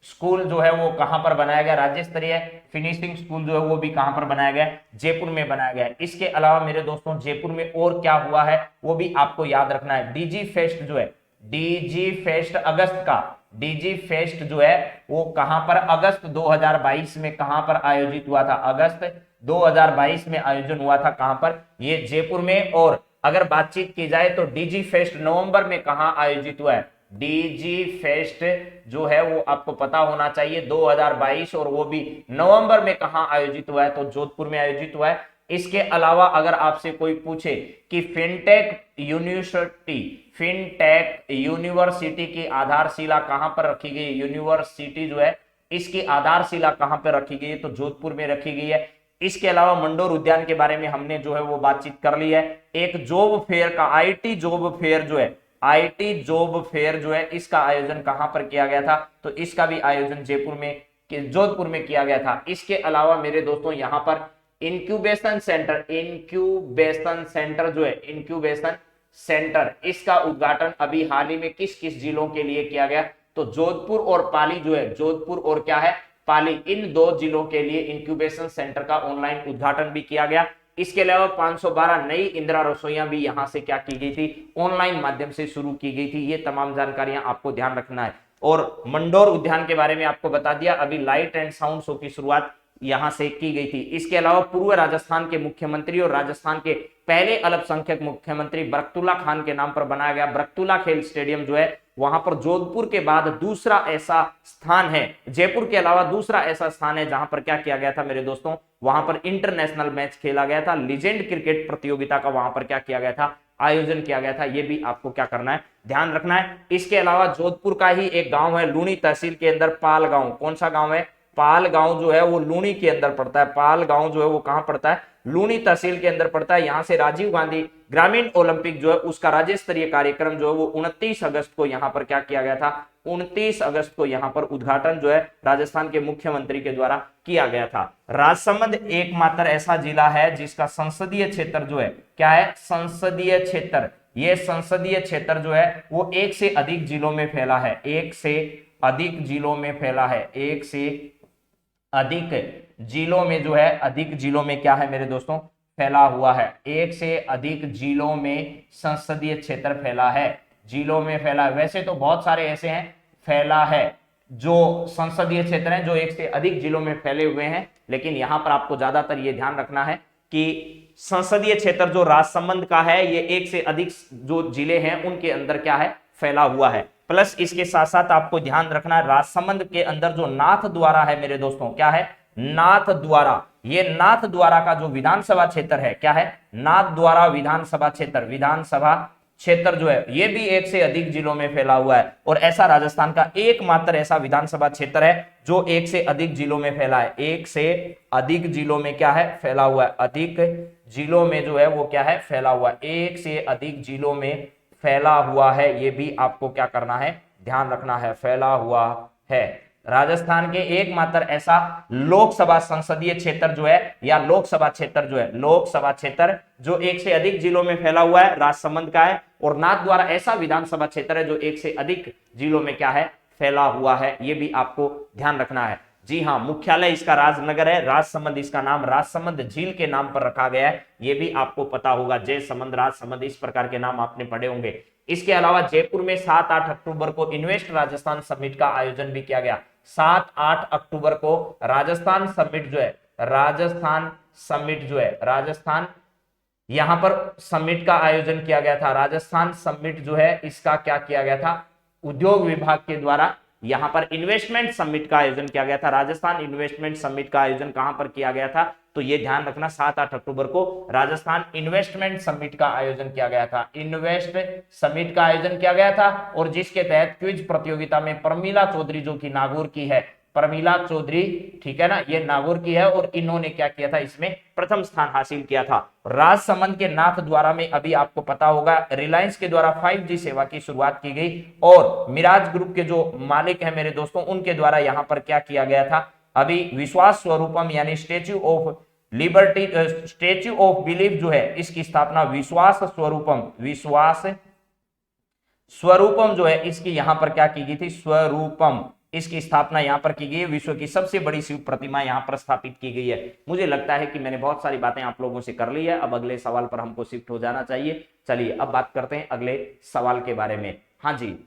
स्कूल जो है वो कहां पर बनाया गया, राज्य स्तरीय फिनिशिंग स्कूल जो है वो भी कहां पर बनाया गया, जयपुर में बनाया गया। इसके अलावा मेरे दोस्तों जयपुर में और क्या हुआ है वो भी आपको याद रखना है। डीजी फेस्ट जो है, डीजी फेस्ट अगस्त का, डीजी फेस्ट जो है वो कहां पर, अगस्त 2022 में कहां पर आयोजित हुआ था, अगस्त 2022 में आयोजन हुआ था, कहां पर, ये जयपुर में। और अगर बातचीत की जाए तो डीजी फेस्ट नवंबर में कहां आयोजित हुआ है, डीजी फेस्ट जो है वो आपको पता होना चाहिए 2022, और वो भी नवंबर में कहां आयोजित हुआ है, तो जोधपुर में आयोजित हुआ है। इसके अलावा अगर आपसे कोई पूछे कि फिनटेक यूनिवर्सिटी की आधारशिला कहां पर रखी गई, यूनिवर्सिटी जो है इसकी आधारशिला कहां पर रखी गई है, तो जोधपुर में रखी गई है। इसके अलावा मंडोर उद्यान के बारे में हमने जो है वो बातचीत कर ली है। एक जॉब फेयर का, आईटी जॉब फेयर जो है, आईटी जॉब फेयर जो है इसका आयोजन कहां पर किया गया था, तो इसका भी आयोजन जोधपुर में किया गया था। इसके अलावा मेरे दोस्तों यहां पर इंक्यूबेशन सेंटर जो है, इंक्यूबेशन सेंटर, इसका उद्घाटन अभी हाल ही में किस किस जिलों के लिए किया गया, तो जोधपुर और पाली जो है, जोधपुर और क्या है, पाली, इन 2 जिलों के लिए इंक्यूबेशन सेंटर का ऑनलाइन उद्घाटन भी किया गया। इसके अलावा 512 नई इंदिरा रसोइयां भी यहां से क्या की गई थी, ऑनलाइन माध्यम से शुरू की गई थी। ये तमाम जानकारियां आपको ध्यान रखना है। और मंडोर उद्यान के बारे में आपको बता दिया, अभी लाइट एंड साउंड शो की शुरुआत यहां से की गई थी। इसके अलावा पूर्व राजस्थान के मुख्यमंत्री और राजस्थान के पहले अल्पसंख्यक मुख्यमंत्री बरकतुल्ला खान के नाम पर बनाया गया बरकतुल्ला खेल स्टेडियम जो है, वहां पर जोधपुर के बाद दूसरा ऐसा स्थान है, जयपुर के अलावा दूसरा ऐसा स्थान है जहां पर क्या किया गया था मेरे दोस्तों, वहां पर इंटरनेशनल मैच खेला गया था, लीजेंड क्रिकेट प्रतियोगिता का वहां पर क्या किया गया था, आयोजन किया गया था। ये भी आपको क्या करना है, ध्यान रखना है। इसके अलावा जोधपुर का ही एक गांव है लूणी तहसील के अंदर, पाल गांव, कौन सा गांव है, पाल गांव जो है वो लूणी के अंदर पड़ता है, पाल गांव जो है वो कहां पड़ता है, लूणी तहसील के अंदर पड़ता है। यहां से राजीव गांधी ग्रामीण ओलंपिक जो है उसका राज्य स्तरीय कार्यक्रम जो है वो 29 अगस्त को यहां पर क्या किया गया था, 29 अगस्त को यहां पर उद्घाटन जो है राजस्थान के मुख्यमंत्री के द्वारा किया गया था। राजसमंद एकमात्र ऐसा जिला है जिसका संसदीय क्षेत्र जो है क्या है, संसदीय क्षेत्र, ये संसदीय क्षेत्र जो है वो 1 से अधिक जिलों में फैला है, 1 से अधिक जिलों में फैला है, 1 से अधिक जिलों में जो है, अधिक जिलों में क्या है मेरे दोस्तों, फैला हुआ है, 1 से अधिक जिलों में संसदीय क्षेत्र फैला है, जिलों में फैला है। वैसे तो बहुत सारे ऐसे हैं फैला है जो संसदीय क्षेत्र हैं जो 1 से अधिक जिलों में फैले हुए हैं, लेकिन यहां पर आपको ज्यादातर ये ध्यान रखना है कि संसदीय क्षेत्र जो राजसमंद का है ये 1 से अधिक जो जिले हैं उनके अंदर क्या है, फैला हुआ है। प्लस इसके साथ साथ आपको ध्यान रखना है राजसमंद के अंदर जो नाथ द्वारा है मेरे दोस्तों, क्या है, नाथ द्वारा, ये नाथ द्वारा का जो विधानसभा क्षेत्र है क्या है, नाथ द्वारा विधानसभा क्षेत्र जो है ये भी 1 से अधिक जिलों में फैला हुआ है, और ऐसा राजस्थान का एकमात्र ऐसा विधानसभा क्षेत्र है जो 1 से अधिक जिलों में फैला है। 1 से अधिक जिलों में क्या है, फैला हुआ है। अधिक जिलों में जो है वो क्या है, फैला हुआ है। 1 से अधिक जिलों में फैला हुआ है, ये भी आपको क्या करना है, ध्यान रखना है, फैला हुआ है। राजस्थान के एकमात्र ऐसा लोकसभा संसदीय क्षेत्र जो है, या लोकसभा क्षेत्र जो है, लोकसभा क्षेत्र जो 1 से अधिक जिलों में फैला हुआ है, राजसमंद का है। और नाथ द्वारा ऐसा विधानसभा क्षेत्र है जो 1 से अधिक जिलों में क्या है, फैला हुआ है, ये भी आपको ध्यान रखना है। जी हाँ, मुख्यालय इसका राजनगर है, राजसमंद इसका नाम राजसमंद झील के नाम पर रखा गया है, ये भी आपको पता होगा। जयसमंद, राजसमंद, इस प्रकार के नाम आपने पढ़े होंगे। इसके अलावा जयपुर में 7-8 अक्टूबर को इन्वेस्ट राजस्थान समिट का आयोजन भी किया गया। 7-8 अक्टूबर को राजस्थान समिट जो है, राजस्थान समिट जो है, राजस्थान यहां पर समिट का आयोजन किया गया था। राजस्थान समिट जो है इसका क्या किया गया था, उद्योग विभाग के द्वारा यहां पर इन्वेस्टमेंट समिट का आयोजन किया गया था। राजस्थान इन्वेस्टमेंट समिट का आयोजन कहां पर किया गया था, तो ये ध्यान रखना, 7-8 अक्टूबर को राजस्थान इन्वेस्टमेंट समिट का आयोजन किया गया था। इन्वेस्ट समिट का आयोजन किया गया था, और जिसके तहत क्विज प्रतियोगिता में प्रमीला चौधरी जो कि नागौर की है, प्रमीला चौधरी, ठीक है ना, ये नागौर की है, और इन्होंने क्या किया था, इसमें प्रथम स्थान हासिल किया था। राजसमंद के नाथ द्वारा में अभी आपको पता होगा रिलायंस के द्वारा 5G सेवा की शुरुआत की गई, और मिराज ग्रुप के जो मालिक है मेरे दोस्तों, उनके द्वारा यहां पर क्या किया गया था, अभी विश्वास स्वरूपम यानी statue of liberty, statue of belief जो है, इसकी स्थापना विश्वास स्वरूपम, विश्वास स्वरूपम जो है इसकी यहां पर क्या की गई थी, स्वरूपम, इसकी स्थापना यहां पर की गई है। विश्व की सबसे बड़ी शिव प्रतिमा यहां पर स्थापित की गई है। मुझे लगता है कि मैंने बहुत सारी बातें आप लोगों से कर ली है, अब अगले सवाल पर हमको शिफ्ट हो जाना चाहिए। चलिए अब बात करते हैं अगले सवाल के बारे में। हाँ जी,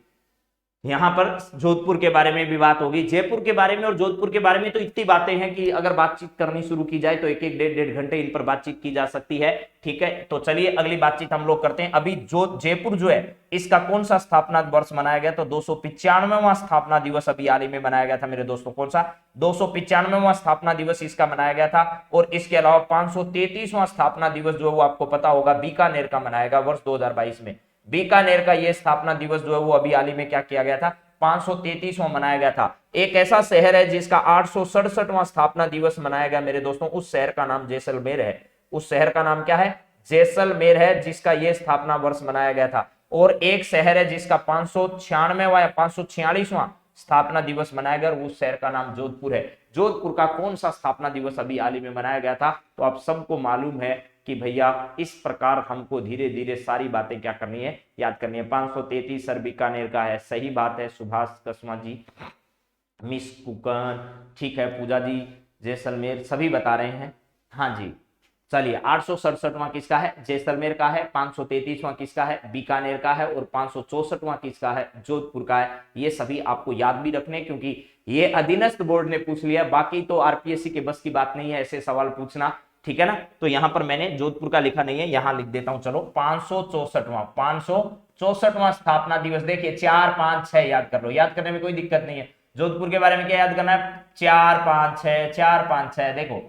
यहां पर जोधपुर के बारे में भी बात होगी, जयपुर के बारे में और जोधपुर के बारे में तो इतनी बातें हैं कि अगर बातचीत करनी शुरू की जाए तो 1-1, 1.5 घंटे इन पर बातचीत की जा सकती है। ठीक है, तो चलिए अगली बातचीत हम लोग करते हैं। अभी जो जयपुर जो है इसका कौन सा स्थापना वर्ष मनाया गया, तो 295वां स्थापना दिवस अभी हाल ही में मनाया गया था मेरे दोस्तों। कौन सा, 295वां स्थापना दिवस इसका मनाया गया था। और इसके अलावा 533वां स्थापना दिवस जो है वो आपको पता होगा बीकानेर का मनाया गया वर्ष 2022 में। बीकानेर का यह स्थापना दिवस जो है वो अभी हाल ही में क्या किया गया था, 533वां मनाया गया था। एक ऐसा शहर है जिसका 867वां स्थापना दिवस मनाया गया मेरे दोस्तों, उस शहर का नाम जैसलमेर है। उस शहर का नाम क्या है, जैसलमेर है, जिसका यह स्थापना वर्ष मनाया गया था। और एक शहर है जिसका 596वां या 546वां स्थापना दिवस मनाया गया, उस शहर का नाम जोधपुर है। जोधपुर का कौन सा स्थापना दिवस अभी हाल ही में मनाया गया था, तो आप सबको मालूम है कि भैया इस प्रकार हमको धीरे धीरे सारी बातें क्या करनी है, याद करनी है। 533 सर बीकानेर का है, सही बात है। सुभाष कस्मा जी, मिस कुकन, ठीक है, पूजा जी, जैसलमेर, सभी बता रहे हैं। हाँ जी, चलिए 867वां किसका है, जैसलमेर का है। 533वां किसका है, बीकानेर का है। और 564वां किसका है, जोधपुर का है। ये सभी आपको याद भी रखने, क्योंकि ये अधीनस्थ बोर्ड ने पूछ लिया, बाकी तो आरपीएससी के बस की बात नहीं है ऐसे सवाल पूछना, ठीक है ना। तो यहां पर मैंने जोधपुर का लिखा नहीं है, यहां लिख देता हूं। चलो 564वां स्थापना दिवस, देखिए 4, 5, 6 याद कर लो, याद करने में कोई दिक्कत नहीं है। जोधपुर के बारे में क्या याद करना है, 4, 5, 6, 4, 5, 6, देखो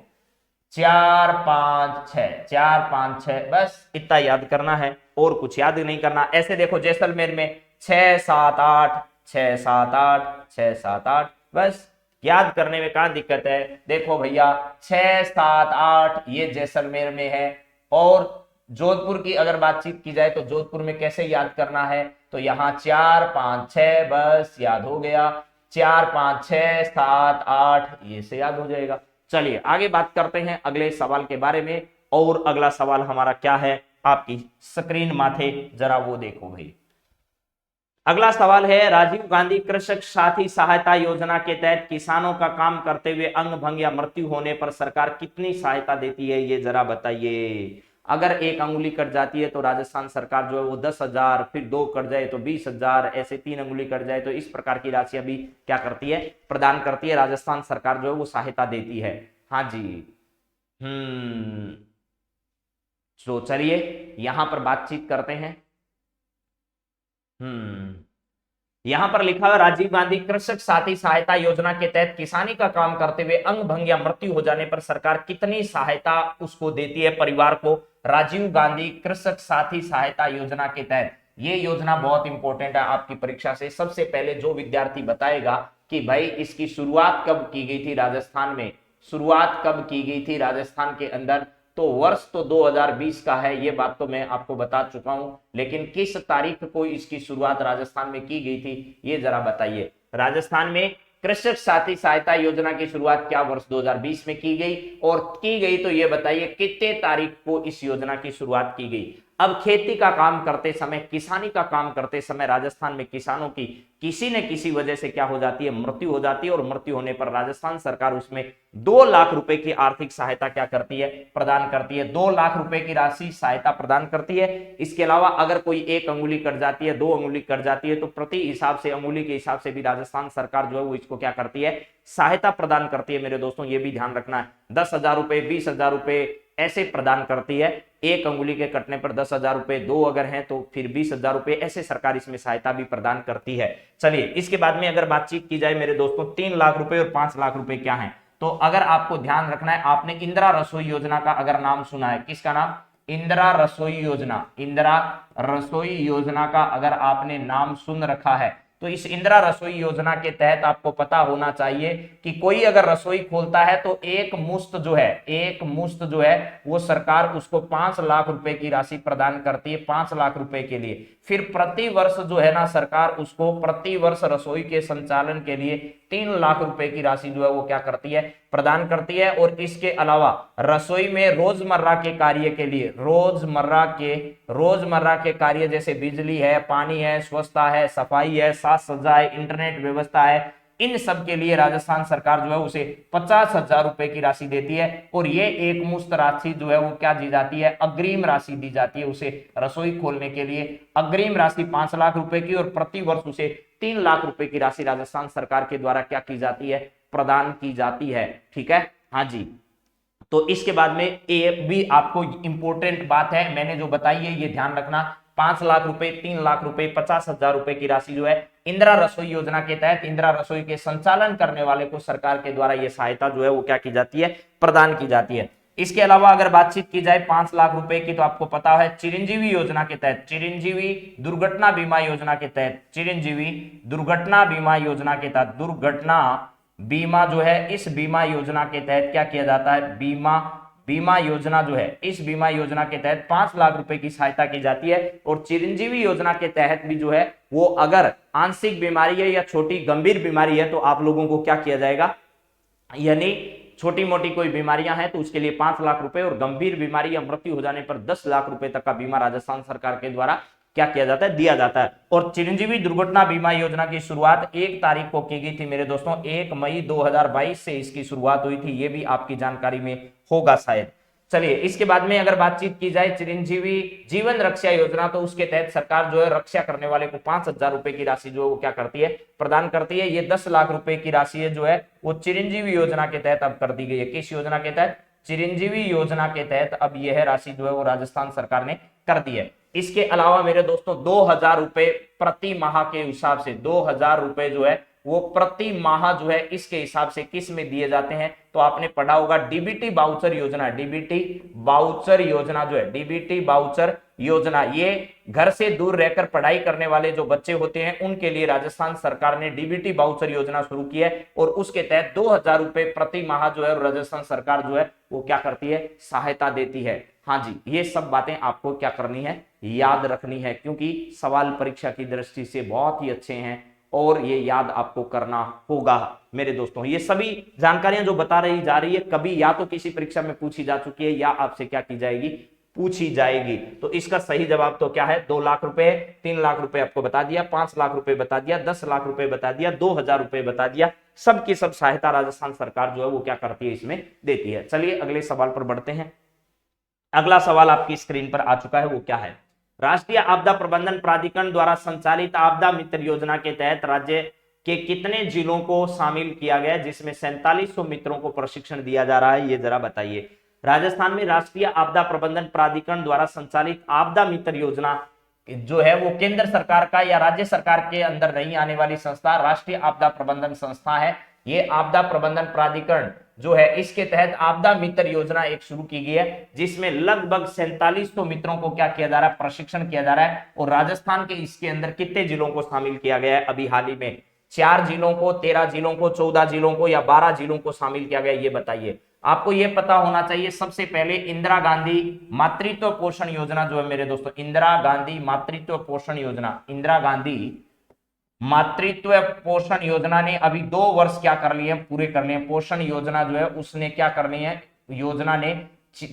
4, 5, 6, 4, 5, 6, बस इतना याद करना है और कुछ याद नहीं करना। ऐसे देखो जैसलमेर में 6, 7, 8, 6, 7, 8, 6, 7, 8, बस याद करने में कहां दिक्कत है। देखो भैया 6, 7, 8 ये जैसलमेर में है। और जोधपुर की अगर बातचीत की जाए तो जोधपुर में कैसे याद करना है, तो यहां 4, 5, 6 बस याद हो गया। 4, 5, 6, 7, 8 ये से याद हो जाएगा। चलिए आगे बात करते हैं अगले सवाल के बारे में। और अगला सवाल हमारा क्या है, आपकी स्क्रीन माथे जरा वो देखो भाई। अगला सवाल है, राजीव गांधी कृषक साथी सहायता योजना के तहत किसानों का काम करते हुए अंग भंग या मृत्यु होने पर सरकार कितनी सहायता देती है, ये जरा बताइए। अगर एक अंगुली कट जाती है तो राजस्थान सरकार जो है वो 10,000, फिर 2 कट जाए तो 20,000, ऐसे 3 अंगुली कट जाए तो इस प्रकार की राशि अभी क्या करती है, प्रदान करती है। राजस्थान सरकार जो है वो सहायता देती है। हाँ जी, तो चलिए यहां पर बातचीत करते हैं। यहां पर लिखा हुआ राजीव गांधी कृषक साथी सहायता योजना के तहत किसानी का काम करते हुए अंग भंग या मृत्यु हो जाने पर सरकार कितनी सहायता उसको देती है, परिवार को। राजीव गांधी कृषक साथी सहायता योजना के तहत ये योजना बहुत इंपॉर्टेंट है आपकी परीक्षा से। सबसे पहले जो विद्यार्थी बताएगा कि भाई इसकी शुरुआत कब की गई थी राजस्थान में, शुरुआत कब की गई थी राजस्थान के अंदर, तो वर्ष तो 2020 का है, ये बात तो मैं आपको बता चुका हूं, लेकिन किस तारीख को इसकी शुरुआत राजस्थान में की गई थी ये जरा बताइए। राजस्थान में कृषक साथी सहायता योजना की शुरुआत क्या वर्ष 2020 में की गई, और की गई तो ये बताइए कितने तारीख को इस योजना की शुरुआत की गई। अब खेती का काम करते समय, किसानी का काम करते समय राजस्थान में किसानों की किसी न किसी वजह से क्या हो जाती है, मृत्यु हो जाती है, और मृत्यु होने पर राजस्थान सरकार उसमें 2 लाख रुपए की आर्थिक सहायता क्या करती है, प्रदान करती है। 2 लाख रुपए की राशि सहायता प्रदान करती है। इसके अलावा अगर कोई 1 अंगुली कट जाती है, 2 अंगुली कट जाती है, तो प्रति हिसाब से, अंगुली के हिसाब से भी राजस्थान सरकार जो है वो इसको क्या करती है, सहायता प्रदान करती है। मेरे दोस्तों ये भी ध्यान रखना है, 10,000 रुपए, 20,000 रुपए ऐसे प्रदान करती है। 1 अंगुली के कटने पर 10,000 रुपए, 2 अगर हैं तो फिर 20,000 रुपए, ऐसे सरकार इसमें सहायता भी प्रदान करती है। चलिए इसके बाद में अगर बातचीत की जाए मेरे दोस्तों, 3 लाख रुपए और 5 लाख रुपए क्या है, तो अगर आपको ध्यान रखना है, आपने इंदिरा रसोई योजना का अगर नाम सुना है, किसका नाम, इंदिरा रसोई योजना, इंदिरा रसोई योजना का अगर आपने नाम सुन रखा है, तो इस इंदिरा रसोई योजना के तहत आपको पता होना चाहिए कि कोई अगर रसोई खोलता है तो एक मुश्त जो है वो सरकार उसको 5 लाख रुपए की राशि प्रदान करती है, 5 लाख रुपए के लिए। फिर प्रति वर्ष जो है ना सरकार उसको प्रति वर्ष रसोई के संचालन के लिए 3 लाख रुपए की राशि जो है वो क्या करती है, प्रदान करती है। और इसके अलावा रसोई में रोजमर्रा के कार्य के लिए, रोजमर्रा के कार्य जैसे बिजली है, पानी है, स्वच्छता है, सफाई है, साज सज्जा है, इंटरनेट व्यवस्था है, इन सब के लिए राजस्थान सरकार जो है उसे 50,000 रुपए की राशि देती है। और ये एक मुश्त राशि जो है वो क्या दी जाती है, अग्रिम राशि दी जाती है उसे रसोई खोलने के लिए। अग्रिम राशि 5 लाख रुपए की, और प्रति वर्ष उसे 3 लाख रुपए की राशि राजस्थान सरकार के द्वारा क्या की जाती है, प्रदान की जाती है। ठीक है, हाँ जी। तो इसके बाद में ये भी आपको इंपॉर्टेंट बात है मैंने जो बताई है, ये ध्यान रखना, 5 लाख रुपए, 3 लाख रुपए, 50,000 रुपए की राशि जो है इंदिरा रसोई योजना के तहत इंदिरा रसोई के संचालन करने वाले को सरकार के द्वारा यह सहायता जो है वो क्या की जाती है, प्रदान की जाती है। इसके अलावा अगर बातचीत की जाए 5 लाख रुपए की, तो आपको पता है चिरंजीवी योजना के तहत, चिरंजीवी दुर्घटना बीमा योजना के तहत, चिरंजीवी दुर्घटना बीमा योजना के तहत, दुर्घटना बीमा जो है, इस बीमा योजना के तहत क्या किया जाता है, बीमा योजना जो है, इस बीमा योजना के तहत 5 लाख रुपए की सहायता की जाती है। और चिरंजीवी योजना के तहत भी जो है वो अगर आंशिक बीमारी है या छोटी गंभीर बीमारी है तो आप लोगों को क्या किया जाएगा, यानी छोटी मोटी कोई बीमारियां हैं तो उसके लिए 5 लाख रुपए, और गंभीर बीमारी या मृत्यु हो जाने पर 10 लाख रुपए तक का बीमा राजस्थान सरकार के द्वारा क्या किया जाता है, दिया जाता है। और चिरंजीवी दुर्घटना बीमा योजना की शुरुआत 1 तारीख को की गई थी मेरे दोस्तों, 1 मई 2022 से इसकी शुरुआत हुई थी, ये भी आपकी जानकारी में होगा शायद। चलिए इसके बाद में अगर बातचीत की जाए चिरंजीवी जीवन रक्षा योजना, तो उसके तहत सरकार जो है रक्षा करने वाले को 5,000 रुपए की राशि जो है वो क्या करती है, प्रदान करती है। ये 10 लाख रुपए की राशि है जो है वो चिरंजीवी योजना के तहत अब कर दी गई है। किस योजना के तहत, चिरंजीवी योजना के तहत अब यह राशि जो है वो राजस्थान सरकार ने कर दी है। इसके अलावा मेरे दोस्तों 2,000 रुपए प्रति माह के हिसाब से, 2,000 रुपए जो है वो प्रति माह जो है इसके हिसाब से किस में दिए जाते हैं, तो आपने पढ़ा होगा डीबीटी बाउचर योजना, डीबीटी बाउचर योजना जो है, डीबीटी बाउचर योजना, ये घर से दूर रहकर पढ़ाई करने वाले जो बच्चे होते हैं उनके लिए राजस्थान सरकार ने डीबीटी बाउचर योजना शुरू की है। और उसके तहत 2,000 रुपए प्रति माह जो है राजस्थान सरकार जो है वो क्या करती है, सहायता देती है। हाँ जी, ये सब बातें आपको क्या करनी है, याद रखनी है, क्योंकि सवाल परीक्षा की दृष्टि से बहुत ही अच्छे हैं और ये याद आपको करना होगा मेरे दोस्तों। ये सभी जानकारियां जो बता रही जा रही है कभी या तो किसी परीक्षा में पूछी जा चुकी है या आपसे क्या की जाएगी, पूछी जाएगी। तो इसका सही जवाब तो क्या है, 2 लाख रुपए, 3 लाख रुपए आपको बता दिया, 5 लाख रुपए बता दिया, 10 लाख रुपए बता दिया, 2,000 रुपए बता दिया। सबकी सब सहायता राजस्थान सरकार जो है वो क्या करती है, इसमें देती है। चलिए अगले सवाल पर बढ़ते हैं। अगला सवाल आपकी स्क्रीन पर आ चुका है, वो क्या है, राष्ट्रीय आपदा प्रबंधन प्राधिकरण द्वारा संचालित आपदा मित्र योजना के तहत राज्य के कितने जिलों को शामिल किया गया, जिसमें 4700 मित्रों को प्रशिक्षण दिया जा रहा है, ये जरा बताइए। राजस्थान में राष्ट्रीय आपदा प्रबंधन प्राधिकरण द्वारा संचालित आपदा मित्र योजना जो है वो केंद्र सरकार का या राज्य सरकार के अंदर नहीं आने वाली संस्था राष्ट्रीय आपदा प्रबंधन संस्था है। ये आपदा प्रबंधन प्राधिकरण जो है इसके तहत आपदा मित्र योजना एक शुरू की गई है, जिसमें लगभग 4700 मित्रों को क्या किया जा रहा है, प्रशिक्षण किया जा रहा है। और राजस्थान के इसके अंदर कितने जिलों को शामिल किया गया है अभी हाल ही में? 4 जिलों को, 13 जिलों को, 14 जिलों को या 12 जिलों को शामिल किया गया, ये बताइए। आपको ये पता होना चाहिए सबसे पहले इंदिरा गांधी मातृत्व पोषण योजना जो है मेरे दोस्तों, इंदिरा गांधी मातृत्व पोषण योजना, इंदिरा गांधी मातृत्व पोषण योजना ने अभी 2 वर्ष क्या कर लिए, पूरे कर लिए। पोषण योजना जो है उसने क्या कर ली है, योजना ने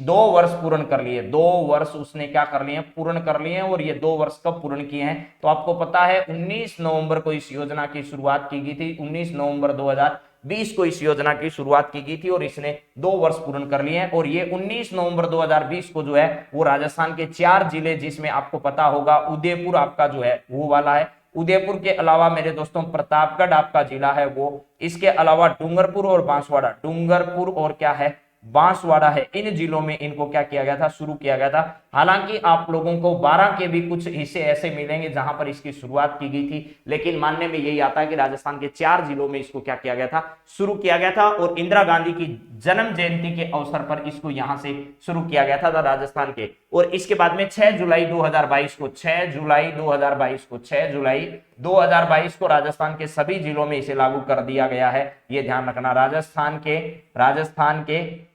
2 वर्ष पूर्ण कर लिए, 2 वर्ष उसने क्या कर लिए, पूर्ण कर लिए। और ये 2 वर्ष कब पूर्ण किए हैं, तो आपको पता है 19 नवंबर को इस योजना की शुरुआत की गई थी। 19 नवंबर 2020 को इस योजना की शुरुआत की गई थी और इसने 2 वर्ष पूर्ण कर लिए हैं। और ये 19 नवंबर 2020 को जो है वो राजस्थान के 4 जिले, जिसमें आपको पता होगा उदयपुर आपका जो है वो वाला है, उदयपुर के अलावा मेरे दोस्तों प्रतापगढ़ आपका जिला है वो, इसके अलावा डूंगरपुर और बांसवाड़ा, डूंगरपुर और क्या है, बांसवाड़ा है। इन जिलों में इनको क्या किया गया था, शुरू किया गया था। हालांकि आप लोगों को 12 के भी कुछ हिस्से ऐसे मिलेंगे जहां पर इसकी शुरुआत की गई थी, लेकिन मानने में यही आता है कि राजस्थान के 4 जिलों में इसको क्या किया गया था, शुरू किया गया था। और इंदिरा गांधी की जन्म जयंती के अवसर पर इसको यहां से शुरू किया गया था राजस्थान के। और इसके बाद में 6 जुलाई 2022 को, 6 जुलाई 2022 को, 6 जुलाई 2022 को राजस्थान के सभी जिलों में इसे लागू कर दिया गया है। ये ध्यान रखना, राजस्थान के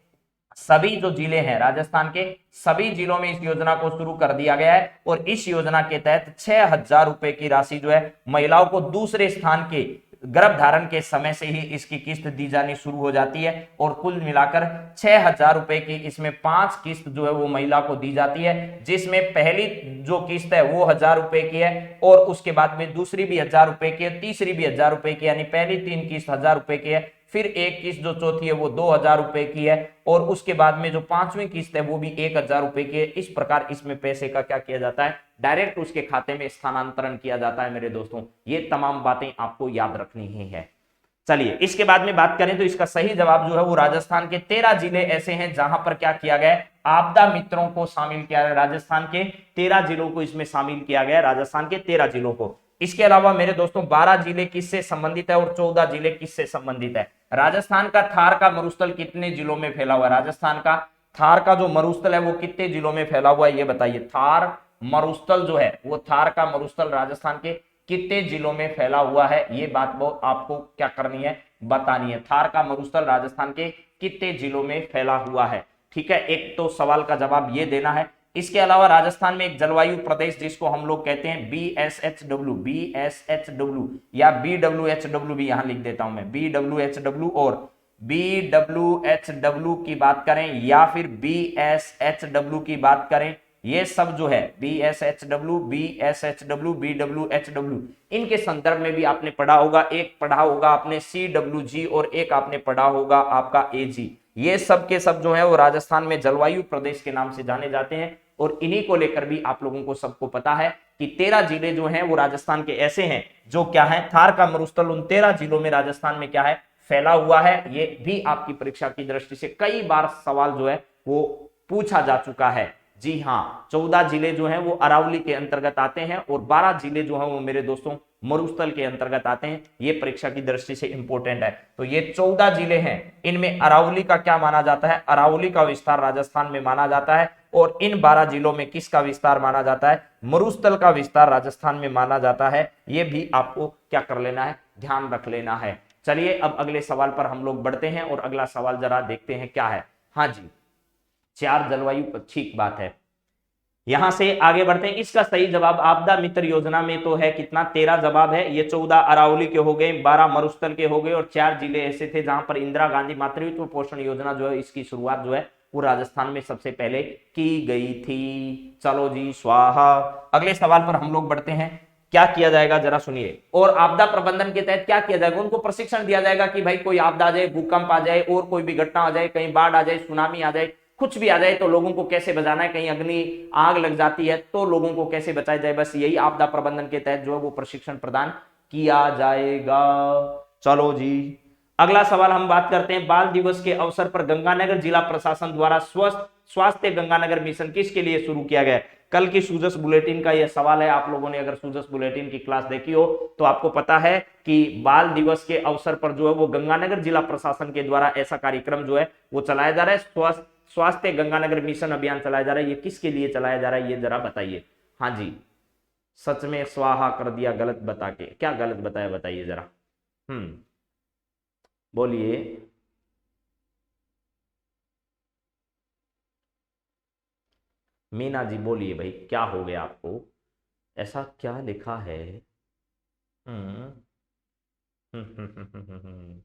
सभी जो जिले हैं, राजस्थान के सभी जिलों में इस योजना को शुरू कर दिया गया है। और इस योजना के तहत 6000 रुपए की राशि जो है महिलाओं को दूसरे स्थान के गर्भ धारण के समय से ही इसकी किस्त दी जानी शुरू हो जाती है। और कुल मिलाकर 6000 रुपए की इसमें 5 किस्त जो है वो महिला को दी जाती है, जिसमें पहली जो किस्त है वो 1000 रुपए की है, और उसके बाद में दूसरी भी 1000 रुपए की है, तीसरी भी 1000 रुपए की, यानी पहली 3 किस्त 1000 रुपए की है, फिर एक किस्त जो चौथी है वो 2000 रुपए की है, और उसके बाद में जो 5वीं किस्त है वो भी 1000 रुपए की है। इस प्रकार इसमें पैसे का क्या किया जाता है, डायरेक्ट उसके खाते में स्थानांतरण किया जाता है मेरे दोस्तों। ये तमाम बातें आपको याद रखनी ही है। चलिए इसके बाद में बात करें तो इसका सही जवाब जो है वो राजस्थान के 13 जिले ऐसे हैं जहां पर क्या किया गया, आपदा मित्रों को शामिल किया गया। राजस्थान के 13 जिलों को इसमें शामिल किया गया, राजस्थान के 13 जिलों को। इसके अलावा मेरे दोस्तों 12 जिले किससे संबंधित है और 14 जिले किससे संबंधित है? राजस्थान का थार का मरुस्थल कितने जिलों में फैला हुआ है? राजस्थान का थार का जो मरुस्थल है वो कितने जिलों में फैला हुआ है, ये बताइए। थार मरुस्थल जो है वो, थार का मरुस्थल राजस्थान के कितने जिलों में फैला हुआ है, ये बात बहुत आपको क्या करनी है, बतानी है। थार का मरुस्थल राजस्थान के कितने जिलों में फैला हुआ है, ठीक है। एक तो सवाल का जवाब ये देना है। इसके अलावा राजस्थान में एक जलवायु प्रदेश जिसको हम लोग कहते हैं BSHW, BSHW या BWHW भी यहां लिख देता हूं मैं, BWHW और BWHW की बात करें या फिर BSHW की बात करें, ये सब जो है BSHW, BWHW, इनके संदर्भ में भी आपने पढ़ा होगा। एक पढ़ा होगा आपने CWG और एक आपने पढ़ा होगा आपका AG। ये सब के सब जो है वो राजस्थान में जलवायु प्रदेश के नाम से जाने जाते हैं। और इन्हीं को लेकर भी आप लोगों को सबको पता है कि 13 जिले जो हैं वो राजस्थान के ऐसे हैं जो क्या है, थार का मरुस्थल उन 13 जिलों में राजस्थान में क्या है, फैला हुआ है। ये भी आपकी परीक्षा की दृष्टि से कई बार सवाल जो है वो पूछा जा चुका है। जी हाँ, 14 जिले जो हैं वो अरावली के अंतर्गत आते हैं और 12 जिले जो हैं वो मेरे दोस्तों मरुस्थल के अंतर्गत आते हैं। ये परीक्षा की दृष्टि से इंपॉर्टेंट है। तो ये 14 जिले हैं, इनमें अरावली का क्या माना जाता है, अरावली का विस्तार राजस्थान में माना जाता है। और इन 12 जिलों में किसका विस्तार माना जाता है, मरुस्थल का विस्तार राजस्थान में माना जाता है। ये भी आपको क्या कर लेना है, ध्यान रख लेना है। चलिए अब अगले सवाल पर हम लोग बढ़ते हैं और अगला सवाल जरा देखते हैं क्या है। हाँ जी, 4 जलवायु, ठीक बात है। यहां से आगे बढ़ते हैं। इसका सही जवाब आपदा मित्र योजना में तो है कितना, 13 जवाब है। ये 14 अरावली के हो गए, 12 मरुस्थल के हो गए और 4 जिले ऐसे थे जहां पर इंदिरा गांधी मातृत्व पोषण योजना जो है इसकी शुरुआत जो है वो राजस्थान में सबसे पहले की गई थी। चलो जी स्वाहा। अगले सवाल पर हम लोग बढ़ते हैं। क्या किया जाएगा जरा सुनिए। और आपदा प्रबंधन के तहत क्या किया जाएगा, उनको प्रशिक्षण दिया जाएगा कि भाई कोई आपदा आ जाए, भूकंप आ जाए और कोई भी घटना आ जाए, कहीं बाढ़ आ जाए, सुनामी आ जाए, कुछ भी आ जाए तो लोगों को कैसे बचाना है, कहीं अग्नि आग लग जाती है तो लोगों को कैसे बचाया जाए, बस यही आपदा प्रबंधन के तहत जो है वो प्रशिक्षण प्रदान किया जाएगा। चलो जी अगला सवाल हम बात करते हैं। बाल दिवस के अवसर पर गंगानगर जिला प्रशासन द्वारा स्वस्थ स्वास्थ्य गंगानगर मिशन किसके लिए शुरू किया गया? कल की सूजस बुलेटिन का यह सवाल है। आप लोगों ने अगर सूजस बुलेटिन की क्लास देखी हो तो आपको पता है कि बाल दिवस के अवसर पर जो है वो गंगानगर जिला प्रशासन के द्वारा ऐसा कार्यक्रम जो है वो चलाया जा रहा है। स्वास्थ्य गंगानगर मिशन अभियान चलाया जा रहा है। ये किसके लिए चलाया जा रहा है ये जरा बताइए। हाँ जी, सच में स्वाहा कर दिया गलत बता के। क्या गलत बताया बताइए जरा। बोलिए। मीना जी बोलिए भाई, क्या हो गया आपको? ऐसा क्या लिखा है? हम्म हम्म हम्म हम्म हम्म, हम्म, हम्म।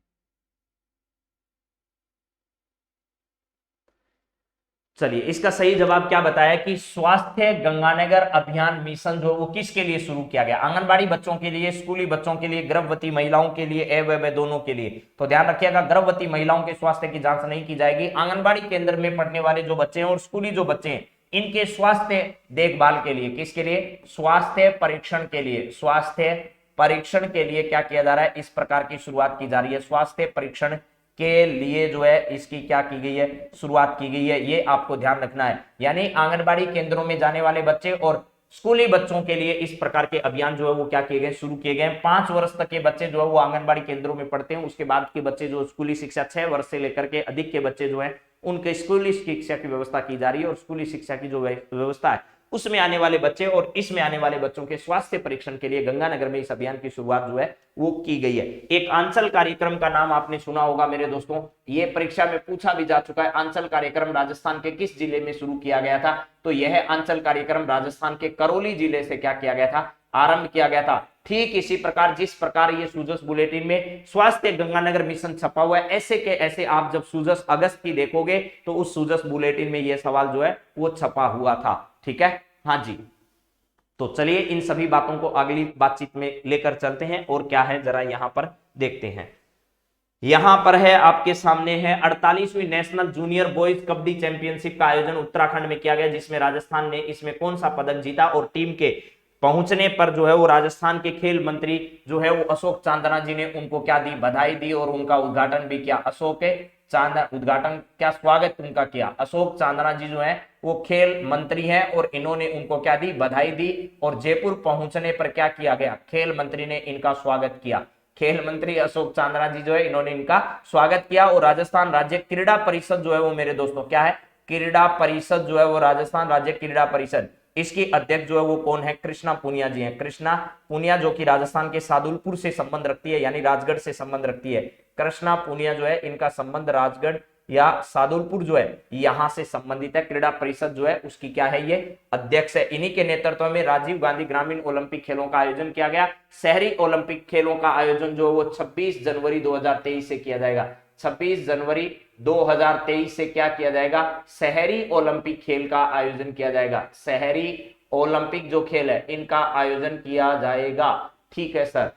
चलिए, इसका सही जवाब क्या बताया कि स्वास्थ्य गंगानगर अभियान मिशन जो वो किसके लिए शुरू किया गया? आंगनबाड़ी बच्चों के लिए, स्कूली बच्चों के लिए, गर्भवती महिलाओं के लिए, अवयव दोनों के लिए। तो ध्यान रखिएगा, गर्भवती महिलाओं के स्वास्थ्य की जांच नहीं की जाएगी। आंगनबाड़ी केंद्र में पढ़ने वाले जो बच्चे हैं और स्कूली जो बच्चे हैं इनके स्वास्थ्य देखभाल के लिए, किसके लिए? स्वास्थ्य परीक्षण के लिए। स्वास्थ्य परीक्षण के लिए क्या किया जा रहा है? इस प्रकार की शुरुआत की जा रही है। स्वास्थ्य परीक्षण के लिए जो है इसकी क्या की गई है? शुरुआत की गई है। ये आपको ध्यान रखना है। यानी आंगनबाड़ी केंद्रों में जाने वाले बच्चे और स्कूली बच्चों के लिए इस प्रकार के अभियान जो है वो क्या किए गए? शुरू किए गए। 5 वर्ष तक के बच्चे जो है वो आंगनबाड़ी केंद्रों में पढ़ते हैं। उसके बाद के बच्चे जो स्कूली शिक्षा 6 वर्ष से लेकर के अधिक के बच्चे जो है उनके स्कूली शिक्षा की व्यवस्था की जा रही है। और स्कूली शिक्षा की जो व्यवस्था है उसमें आने वाले बच्चे और इसमें आने वाले बच्चों के स्वास्थ्य परीक्षण के लिए गंगानगर में इस अभियान की शुरुआत जो है वो की गई है। एक आंचल कार्यक्रम का नाम आपने सुना होगा मेरे दोस्तों, ये परीक्षा में पूछा भी जा चुका है। आंचल कार्यक्रम राजस्थान के किस जिले में शुरू किया गया था? तो यह आंचल कार्यक्रम राजस्थान के करौली जिले से क्या किया गया था? आरंभ किया गया था। ठीक इसी प्रकार जिस प्रकार ये सूजस बुलेटिन में स्वास्थ्य गंगानगर मिशन छपा हुआ है, ऐसे के ऐसे आप जब सूजस अगस्त की देखोगे तो उस सूजस बुलेटिन में यह सवाल जो है वो छपा हुआ था। ठीक है, हाँ जी। तो चलिए इन सभी बातों को अगली बातचीत में लेकर चलते हैं और क्या है जरा यहां पर देखते हैं। यहां पर है आपके सामने है 48वीं national junior boys kabaddi championship का आयोजन उत्तराखंड में किया गया, जिसमें राजस्थान ने इसमें कौन सा पदक जीता? और टीम के पहुंचने पर जो है वो राजस्थान के खेल मंत्री जो है वो अशोक चांदना जी ने उनको क्या दी? बधाई दी और उनका उद्घाटन भी किया। अशोक चांदना उद्घाटन क्या स्वागत उनका किया। अशोक चांदना जी जो है वो खेल मंत्री हैं और इन्होंने उनको क्या दी? बधाई दी। और जयपुर पहुंचने पर क्या किया गया? खेल मंत्री ने इनका स्वागत किया। खेल मंत्री अशोक चांदना जी जो है इन्होंने इनका स्वागत किया। और राजस्थान राज्य क्रीड़ा परिषद जो है वो मेरे दोस्तों क्या है? क्रीड़ा परिषद जो है वो राजस्थान राज्य क्रीड़ा परिषद, इसकी अध्यक्ष जो है वो कौन है? कृष्णा पूनिया जी हैं। कृष्णा पूनिया जो कि राजस्थान के सादुलपुर से संबंध रखती है, यानी राजगढ़ से संबंध रखती है। कृष्णा पूनिया जो है इनका संबंध राजगढ़ या सादुलपुर जो है यहां से संबंधित है। क्रीड़ा परिषद जो है उसकी क्या है? ये अध्यक्ष है। इन्हीं के नेतृत्व में राजीव गांधी ग्रामीण ओलंपिक खेलों का आयोजन किया गया। शहरी ओलंपिक खेलों का आयोजन जो वो 26 जनवरी 2023 से किया जाएगा। 26 जनवरी 2023 से क्या किया जाएगा? शहरी ओलंपिक खेल का आयोजन किया जाएगा। शहरी ओलंपिक जो खेल है इनका आयोजन किया जाएगा। ठीक है सर।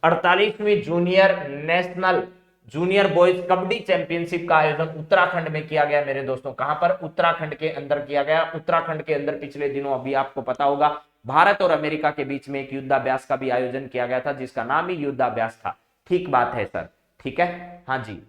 48वीं junior national junior boys kabaddi championship का आयोजन उत्तराखंड में किया गया मेरे दोस्तों। कहां पर? उत्तराखंड के अंदर किया गया। उत्तराखंड के अंदर पिछले दिनों अभी आपको पता होगा भारत और अमेरिका के बीच में एक युद्धाभ्यास का भी आयोजन किया गया था, जिसका नाम ही युद्धाभ्यास था। ठीक बात है सर, ठीक है, हाँ जी।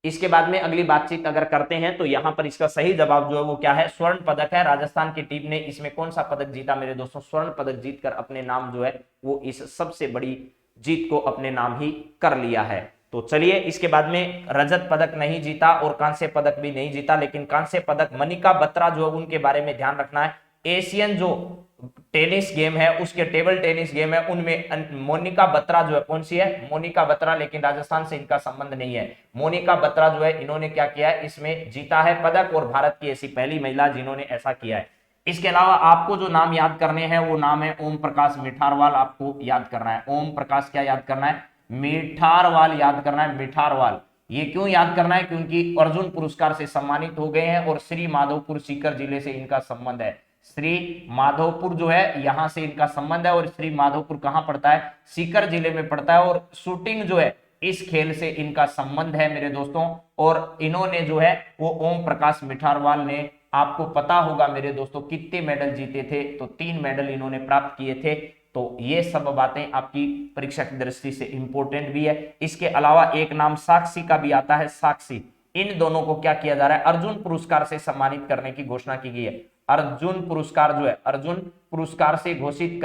इसके बाद में अगली बातचीत अगर करते हैं तो यहां पर इसका सही जवाब जो है वो क्या है? स्वर्ण पदक है। राजस्थान की टीम ने इसमें कौन सा पदक जीता मेरे दोस्तों? स्वर्ण पदक जीतकर अपने नाम जो है वो इस सबसे बड़ी जीत को अपने नाम ही कर लिया है। तो चलिए इसके बाद में रजत पदक नहीं जीता और कांस्य पदक भी नहीं जीता, लेकिन कांस्य पदक मनिका बत्रा जो है उनके बारे में ध्यान रखना है। एशियन जो टेनिस गेम है उसके टेबल टेनिस गेम है उनमें मोनिका बत्रा जो है कौन सी है? मोनिका बत्रा, लेकिन राजस्थान से इनका संबंध नहीं है। मोनिका बत्रा जो है इन्होंने क्या किया है? इसमें जीता है पदक और भारत की ऐसी पहली महिला जिन्होंने ऐसा किया है। इसके अलावा आपको जो नाम याद करने हैं वो नाम है ओम प्रकाश मिठारवाल। आपको याद करना है ओम प्रकाश क्या याद करना है? मिठारवाल याद करना है। मिठारवाल ये क्यों याद करना है? क्योंकि अर्जुन पुरस्कार से सम्मानित हो गए हैं और श्री माधोपुर सीकर जिले से इनका संबंध है। श्री माधोपुर जो है यहां से इनका संबंध है और श्री माधोपुर कहां पड़ता है? सीकर जिले में पड़ता है। और शूटिंग जो है इस खेल से इनका संबंध है मेरे दोस्तों। और इन्होंने जो है वो ओम प्रकाश मिठारवाल ने, आपको पता होगा मेरे दोस्तों कितने मेडल जीते थे? तो 3 मेडल इन्होंने प्राप्त किए थे। तो ये सब बातें आपकी परीक्षा की दृष्टि से इंपॉर्टेंट भी है। इसके अलावा एक नाम साक्षी का भी आता है। साक्षी, इन दोनों को क्या किया जा रहा है, अर्जुन पुरस्कार से सम्मानित करने की घोषणा की गई है। अर्जुन पुरस्कार जो है अर्जुन पुरस्कार से घोषित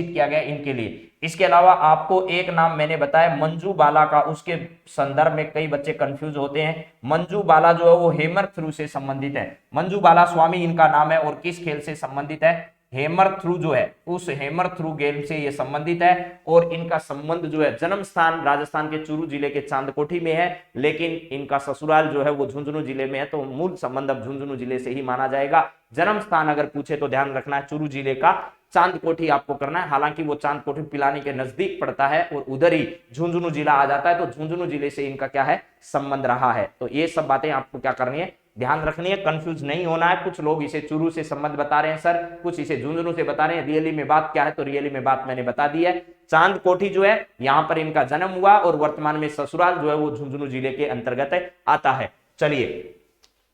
किया गया इनके लिए। इसके अलावा आपको एक नाम मैंने बताया मंजू बाला का, उसके संदर्भ में कई बच्चे कंफ्यूज होते हैं। मंजू बाला जो है वो हेमर थ्रू से संबंधित है। मंजू बाला स्वामी इनका नाम है और किस खेल से संबंधित है, हेमर थ्रू जो है उस हेमर थ्रू गेम से ये संबंधित है। और इनका संबंध जो है जन्म स्थान राजस्थान के चूरू जिले के चांदकोठी में है, लेकिन इनका ससुराल जो है वो झुंझुनू जिले में है, तो मूल संबंध अब झुंझुनू जिले से ही माना जाएगा। जन्म स्थान अगर पूछे तो ध्यान रखना है चूरू जिले का चांदकोठी आपको करना है, हालांकि वो चांदकोठी पिलानी के नजदीक पड़ता है और उधर ही झुंझुनू जिला आ जाता है, तो झुंझुनू जिले से इनका क्या है, संबंध रहा है। तो ये सब बातें आपको क्या करनी है, ध्यान रखनी है, कंफ्यूज नहीं होना है। कुछ लोग इसे चूरू से संबंध बता रहे हैं सर, कुछ इसे झुंझुनू से बता रहे हैं, रियली में बात क्या है, तो रियली में बात मैंने बता दी है। चांदकोठी जो है यहां पर इनका जन्म हुआ और वर्तमान में ससुराल जो है वो झुंझुनू जिले के अंतर्गत आता है। चलिए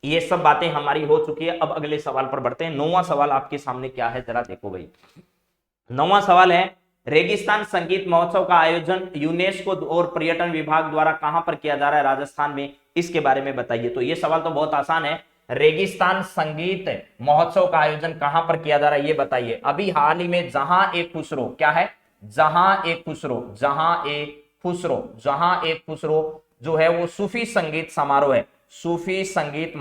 ये सब बातें हमारी हो चुकी है, अब अगले सवाल पर बढ़ते हैं। 9वां सवाल आपके सामने क्या है, जरा देखो भाई। 9वां सवाल है, रेगिस्तान संगीत महोत्सव का आयोजन यूनेस्को और पर्यटन विभाग द्वारा कहां पर किया जा रहा है राजस्थान में, इसके बारे में बताइए। तो ये सवाल तो बहुत आसान है, रेगिस्तान संगीत महोत्सव का आयोजन कहां पर किया जा रहा है ये बताइए। अभी हाल ही में जहां एक खुसरो क्या है, जहां एक खुसरो जो है वो सूफी संगीत समारोह है, सूफी संगीत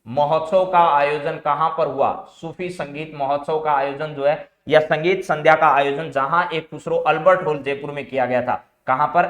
महोत्सव का आयोजन कहां पर हुआ, सूफी संगीत महोत्सव का आयोजन जो है या संगीत संध्या का आयोजन जहां एक खुसरो अल्बर्ट हॉल जयपुर में किया गया था। कहां पर,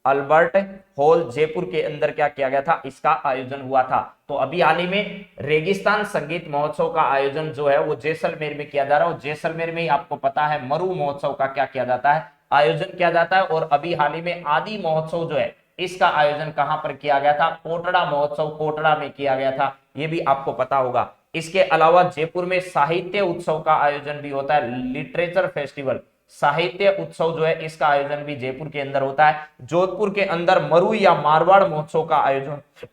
अल्बर्ट हॉल जयपुर के अंदर क्या किया गया था, इसका आयोजन हुआ था। तो अभी हाल ही में रेगिस्तान संगीत महोत्सव का आयोजन जो है वो जैसलमेर में किया जा रहा है, और जैसलमेर में ही आपको पता है मरु महोत्सव का क्या किया जाता है, आयोजन किया जाता है। और अभी हाल ही में आदि महोत्सव जो है इसका आयोजन कहां पर किया गया था, कोटड़ा महोत्सव कोटड़ा में किया गया था, ये भी आपको पता होगा। इसके अलावा जयपुर में साहित्य उत्सव का आयोजन भी होता है, लिटरेचर फेस्टिवल, साहित्य उत्सव जो है इसका आयोजन भी जयपुर के अंदर होता है। जोधपुर के अंदर मरु या मारवाड़ महोत्सव का आयोजन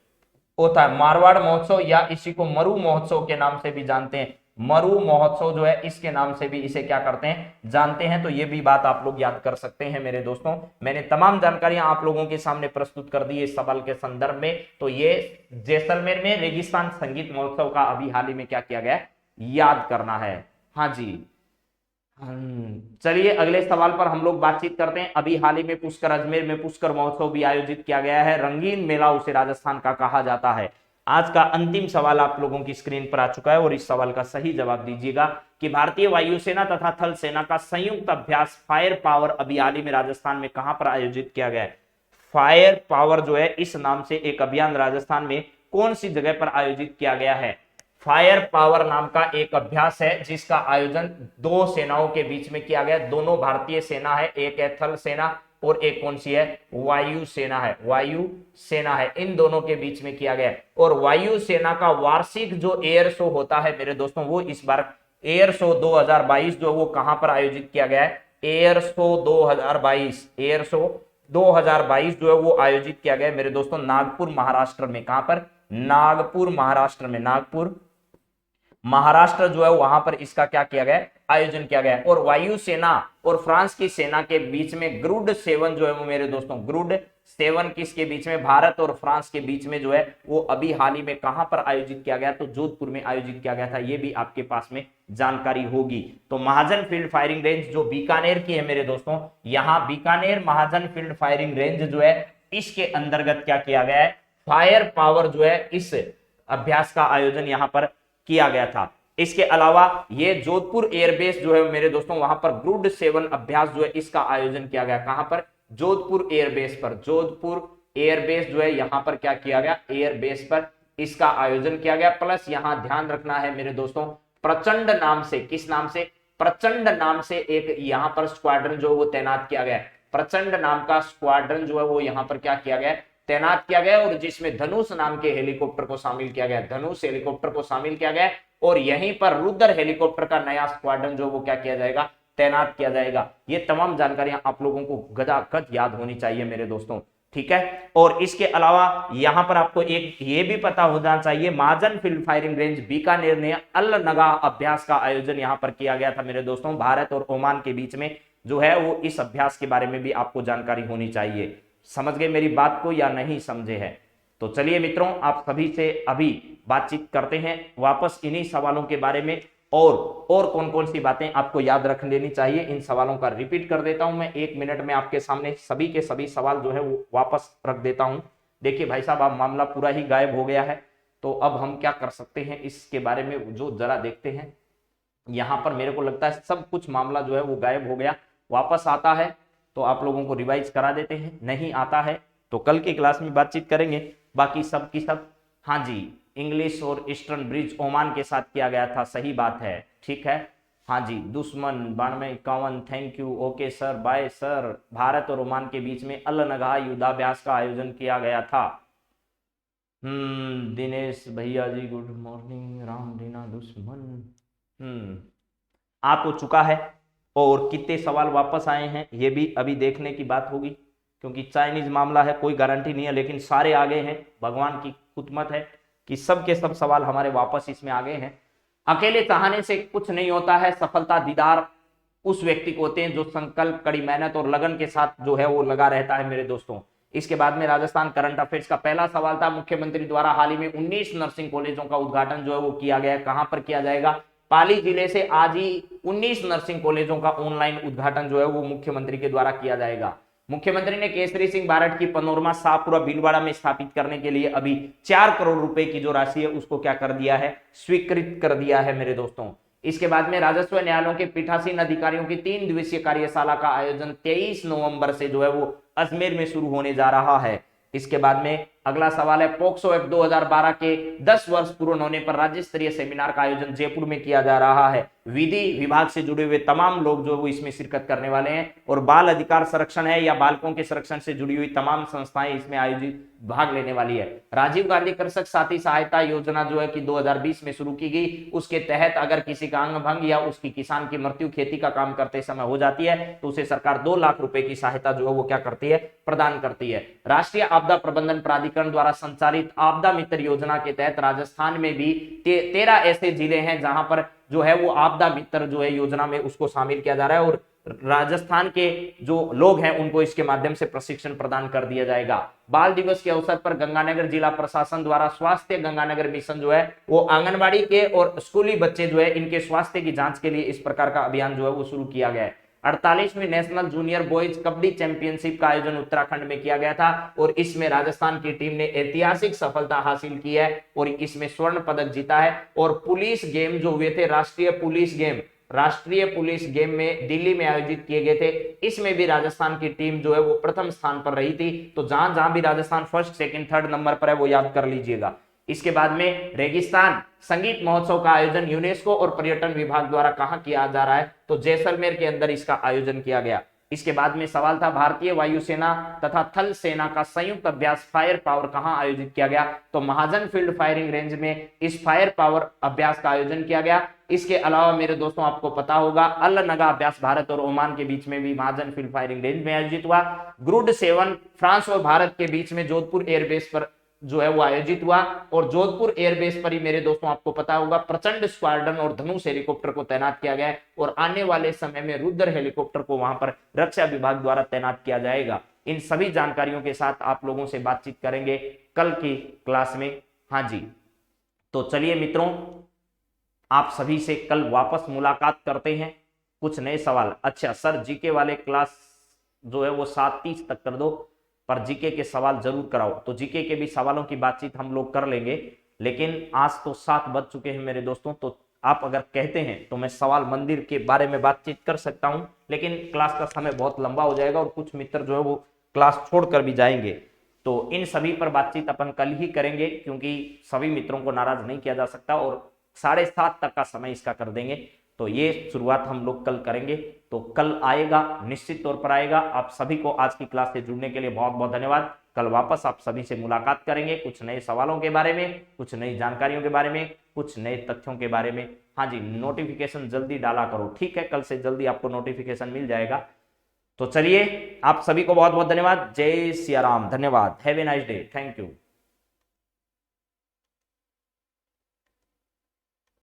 होता है, मारवाड़ महोत्सव या इसी को मरु महोत्सव के नाम से भी जानते हैं, मरु महोत्सव जो है इसके नाम से भी इसे क्या करते हैं, जानते हैं। तो ये भी बात आप लोग याद कर सकते हैं मेरे दोस्तों। मैंने तमाम जानकारियां आप लोगों के सामने प्रस्तुत कर दी है इस सवाल के संदर्भ में। तो ये जैसलमेर में रेगिस्तान संगीत महोत्सव का अभी हाल ही में क्या किया गया, याद करना है। हाँ जी, चलिए अगले सवाल पर हम लोग बातचीत करते हैं। अभी हाल ही में पुष्कर अजमेर में पुष्कर महोत्सव भी आयोजित किया गया है, रंगीन मेला उसे राजस्थान का कहा जाता है। आज का अंतिम सवाल आप लोगों की स्क्रीन पर आ चुका है और इस सवाल का सही जवाब दीजिएगा कि भारतीय वायुसेना तथा थल सेना का संयुक्त अभ्यास फायर पावर अभी हाल ही में राजस्थान में कहां पर आयोजित किया गया है। फायर पावर जो है इस नाम से एक अभियान राजस्थान में कौन सी जगह पर आयोजित किया गया है। फायर पावर नाम का एक अभ्यास है जिसका आयोजन दो सेनाओं के बीच में किया गया, दोनों भारतीय सेना है, एक है थल सेना और एक कौन सी है, वायु सेना है, इन दोनों के बीच में किया गया। और वायु सेना का वार्षिक जो एयर शो होता है मेरे दोस्तों, वो इस बार एयर शो 2022 जो वो कहां पर आयोजित किया गया है, एयर शो 2022 जो है वो आयोजित किया गया है मेरे दोस्तों नागपुर महाराष्ट्र में। कहां पर, नागपुर महाराष्ट्र जो है वहां पर इसका क्या किया गया, आयोजन किया गया। और वायु सेना और फ्रांस की सेना के बीच में ग्रुड 7 जो है वो मेरे दोस्तों, ग्रुड 7 किसके बीच में, भारत और फ्रांस के बीच में जो है वो अभी हाल ही में कहां पर आयोजित किया गया, तो जोधपुर में आयोजित किया गया था। ये भी आपके पास में जानकारी होगी। तो महाजन फील्ड फायरिंग रेंज जो बीकानेर की है मेरे दोस्तों, यहां बीकानेर महाजन फील्ड फायरिंग रेंज जो है इसके अंतर्गत क्या किया गया है, फायर पावर जो है इस अभ्यास का आयोजन यहां पर किया गया था। इसके अलावा ये जोधपुर एयरबेस जो है मेरे दोस्तों वहां पर ग्रुड 7 अभ्यास जो है इसका आयोजन किया गया। कहां पर, जोधपुर एयरबेस पर, जोधपुर एयरबेस जो है यहां पर क्या किया गया, एयरबेस पर इसका आयोजन किया गया। प्लस यहां ध्यान रखना है मेरे दोस्तों, प्रचंड नाम से, किस नाम से, प्रचंड नाम से एक यहां पर स्क्वाड्रन जो वो तैनात किया गया, प्रचंड नाम का स्क्वाड्रन जो है वो यहां पर क्या किया गया, तैनात किया गया, और जिसमें धनुष नाम के हेलीकॉप्टर को शामिल किया गया, धनुष हेलीकॉप्टर को शामिल किया गया। और यहीं पर रुद्र हेलीकॉप्टर का नया स्क्वाड्रन जो वो क्या किया जाएगा, तैनात किया जाएगा। ये तमाम जानकारियां आप लोगों को गदागद याद होनी चाहिए मेरे दोस्तों, ठीक है। और इसके अलावा यहां पर आपको एक ये भी पता होना चाहिए, महाजन फील्ड फायरिंग रेंज बीकानेर ने अल नगा अभ्यास का आयोजन यहां पर किया गया था मेरे दोस्तों, भारत और ओमान के बीच में जो है वो इस अभ्यास के बारे में भी आपको जानकारी होनी चाहिए। समझ गए मेरी बात को या नहीं समझे हैं? तो चलिए मित्रों, आप सभी से अभी बातचीत करते हैं वापस इन्हीं सवालों के बारे में, और कौन कौन सी बातें आपको याद रख लेनी चाहिए इन सवालों का रिपीट कर देता हूं मैं 1 मिनट में आपके सामने सभी के सभी सवाल जो है वो वापस रख देता हूं। देखिए भाई साहब, अब मामला पूरा ही गायब हो गया है, तो अब हम क्या कर सकते हैं इसके बारे में जो जरा देखते हैं। यहां पर मेरे को लगता है सब कुछ मामला जो है वो गायब हो गया। वापस आता है तो आप लोगों को रिवाइज करा देते हैं, नहीं आता है तो कल की क्लास में बातचीत करेंगे। बाकी सब की सब, हाँ जी, इंग्लिश और ईस्टर्न ब्रिज ओमान के साथ किया गया था, सही बात है, ठीक है। हाँ जी, दुश्मन 9251, thank you, okay sir, bye sir. Bharat और ओमान के बीच में अल नगा युद्धाभ्यास का आयोजन किया गया था। दिनेश भैया जी गुड मॉर्निंग। राम दीना दुश्मन आ तो चुका है, और कितने सवाल वापस आए हैं ये भी अभी देखने की बात होगी, क्योंकि चाइनीज मामला है, कोई गारंटी नहीं है, लेकिन सारे आ गए हैं। भगवान की खुदमत है कि सब के सब सवाल हमारे वापस इसमें आ गए हैं। अकेले चाहने से कुछ नहीं होता है, सफलता दीदार उस व्यक्ति को होते हैं जो संकल्प, कड़ी मेहनत और लगन के साथ जो है वो लगा रहता है मेरे दोस्तों। इसके बाद में राजस्थान करंट अफेयर्स का पहला सवाल था, मुख्यमंत्री द्वारा हाल ही में 19 नर्सिंग कॉलेजों का उद्घाटन जो है वो किया गया है, कहां पर किया जाएगा? पाली जिले से आज ही 19 नर्सिंग कॉलेजों का ऑनलाइन उद्घाटन जो है वो मुख्यमंत्री के द्वारा किया जाएगा। मुख्यमंत्री ने केसरी सिंह बारठ की पनोरमा शाहपुरा भीलवाड़ा में स्थापित करने के लिए अभी 4 करोड़ रुपए की जो राशि है उसको क्या कर दिया है? स्वीकृत कर दिया है मेरे दोस्तों। इसके बाद में राजस्व न्यायालयों के पीठासीन अधिकारियों की 3 दिवसीय कार्यशाला का आयोजन 23 नवंबर से जो है वो अजमेर में शुरू होने जा रहा है। इसके बाद में अगला सवाल है, पोक्सो एक्ट 2012 के 10 वर्ष पूर्ण होने पर राज्य स्तरीय सेमिनार का आयोजन जयपुर में किया जा रहा है। विधि विभाग से जुड़े हुए तमाम लोग जो वो इसमें शिरकत करने वाले हैं, और बाल अधिकार संरक्षण है या बालकों के संरक्षण से जुड़ी हुई तमाम संस्थाएं इसमें आयोजित भाग लेने वाली है। राजीव गांधी कृषक साथी सहायता योजना जो है कि 2020 में शुरू की गई, उसके तहत अगर किसी का अंग भंग या उसकी किसान की मृत्यु खेती का काम करते समय हो जाती है तो उसे सरकार 2 लाख रुपए की सहायता जो है वो क्या करती है? प्रदान करती है। राष्ट्रीय आपदा प्रबंधन प्राधिकरण द्वारा संचालित आपदा मित्र योजना के तहत राजस्थान में भी 13 ऐसे जिले हैं जहां पर जो है वो आपदा मित्र जो है योजना में उसको शामिल किया जा रहा है, और राजस्थान के जो लोग हैं उनको इसके माध्यम से प्रशिक्षण प्रदान कर दिया जाएगा। बाल दिवस के अवसर पर गंगानगर जिला प्रशासन द्वारा स्वास्थ्य गंगानगर मिशन जो है वो आंगनबाड़ी के और स्कूली बच्चे जो है इनके स्वास्थ्य की जांच के लिए इस प्रकार का अभियान जो है वो शुरू किया गया है। 48वीं national junior boys kabaddi championship का आयोजन उत्तराखंड में किया गया था, और इसमें राजस्थान की टीम ने ऐतिहासिक सफलता हासिल की है और इसमें स्वर्ण पदक जीता है। और पुलिस गेम जो हुए थे, राष्ट्रीय पुलिस गेम में दिल्ली में आयोजित किए गए थे, इसमें भी राजस्थान की टीम जो है वो प्रथम स्थान पर रही थी। तो जहां जहां भी Rajasthan first, second, third number पर है वो याद कर लीजिएगा। इसके बाद में रेगिस्तान संगीत महोत्सव का आयोजन यूनेस्को और पर्यटन विभाग द्वारा कहां किया जा रहा है? तो जैसलमेर के अंदर इसका आयोजन किया गया। इसके बाद में सवाल था, भारतीय वायुसेना तथा थल सेना का संयुक्त अभ्यास फायर पावर कहां आयोजित किया गया? तो महाजन फील्ड फायरिंग रेंज में इस फायर पावर अभ्यास का आयोजन किया गया। इसके अलावा मेरे दोस्तों आपको पता होगा, अल नगा अभ्यास भारत और ओमान के बीच में भी महाजन फील्ड फायरिंग रेंज में आयोजित हुआ। ग्रुड 7 फ्रांस और भारत के बीच में जोधपुर एयरबेस पर जो है वो आयोजित हुआ, और जोधपुर एयरबेस पर ही मेरे दोस्तों आपको पता होगा प्रचंड स्क्वाड्रन और धनुष हेलीकॉप्टर को तैनात किया गया है, और आने वाले समय में रुद्र हेलीकॉप्टर को वहां पर रक्षा विभाग द्वारा तैनात किया जाएगा। इन सभी जानकारियों के साथ आप लोगों से बातचीत करेंगे कल की क्लास में। हाँ जी, तो चलिए मित्रों, आप सभी से कल वापस मुलाकात करते हैं। कुछ नए सवाल, अच्छा सर जीके वाले क्लास जो है वो 7:30 तक कर दो, पर जीके के सवाल जरूर कराओ। तो जीके के भी सवालों की बातचीत हम लोग कर लेंगे, लेकिन आज तो 7 बज चुके हैं मेरे दोस्तों। तो आप अगर कहते हैं तो मैं सवाल मंदिर के बारे में बातचीत कर सकता हूं, लेकिन क्लास का समय बहुत लंबा हो जाएगा और कुछ मित्र जो है वो क्लास छोड़कर भी जाएंगे। तो इन सभी पर बातचीत अपन कल ही करेंगे, क्योंकि सभी मित्रों को नाराज नहीं किया जा सकता, और 7:30 तक का समय इसका कर देंगे। तो ये शुरुआत हम लोग कल करेंगे, तो कल आएगा, निश्चित तौर पर आएगा। आप सभी को आज की क्लास से जुड़ने के लिए बहुत बहुत धन्यवाद। कल वापस आप सभी से मुलाकात करेंगे, कुछ नए सवालों के बारे में, कुछ नई जानकारियों के बारे में, कुछ नए तथ्यों के बारे में। हाँ जी, नोटिफिकेशन जल्दी डाला करो, ठीक है? कल से जल्दी आपको नोटिफिकेशन मिल जाएगा। तो चलिए, आप सभी को बहुत बहुत धन्यवाद। जय सिया राम, धन्यवाद। Have a nice day, thank you.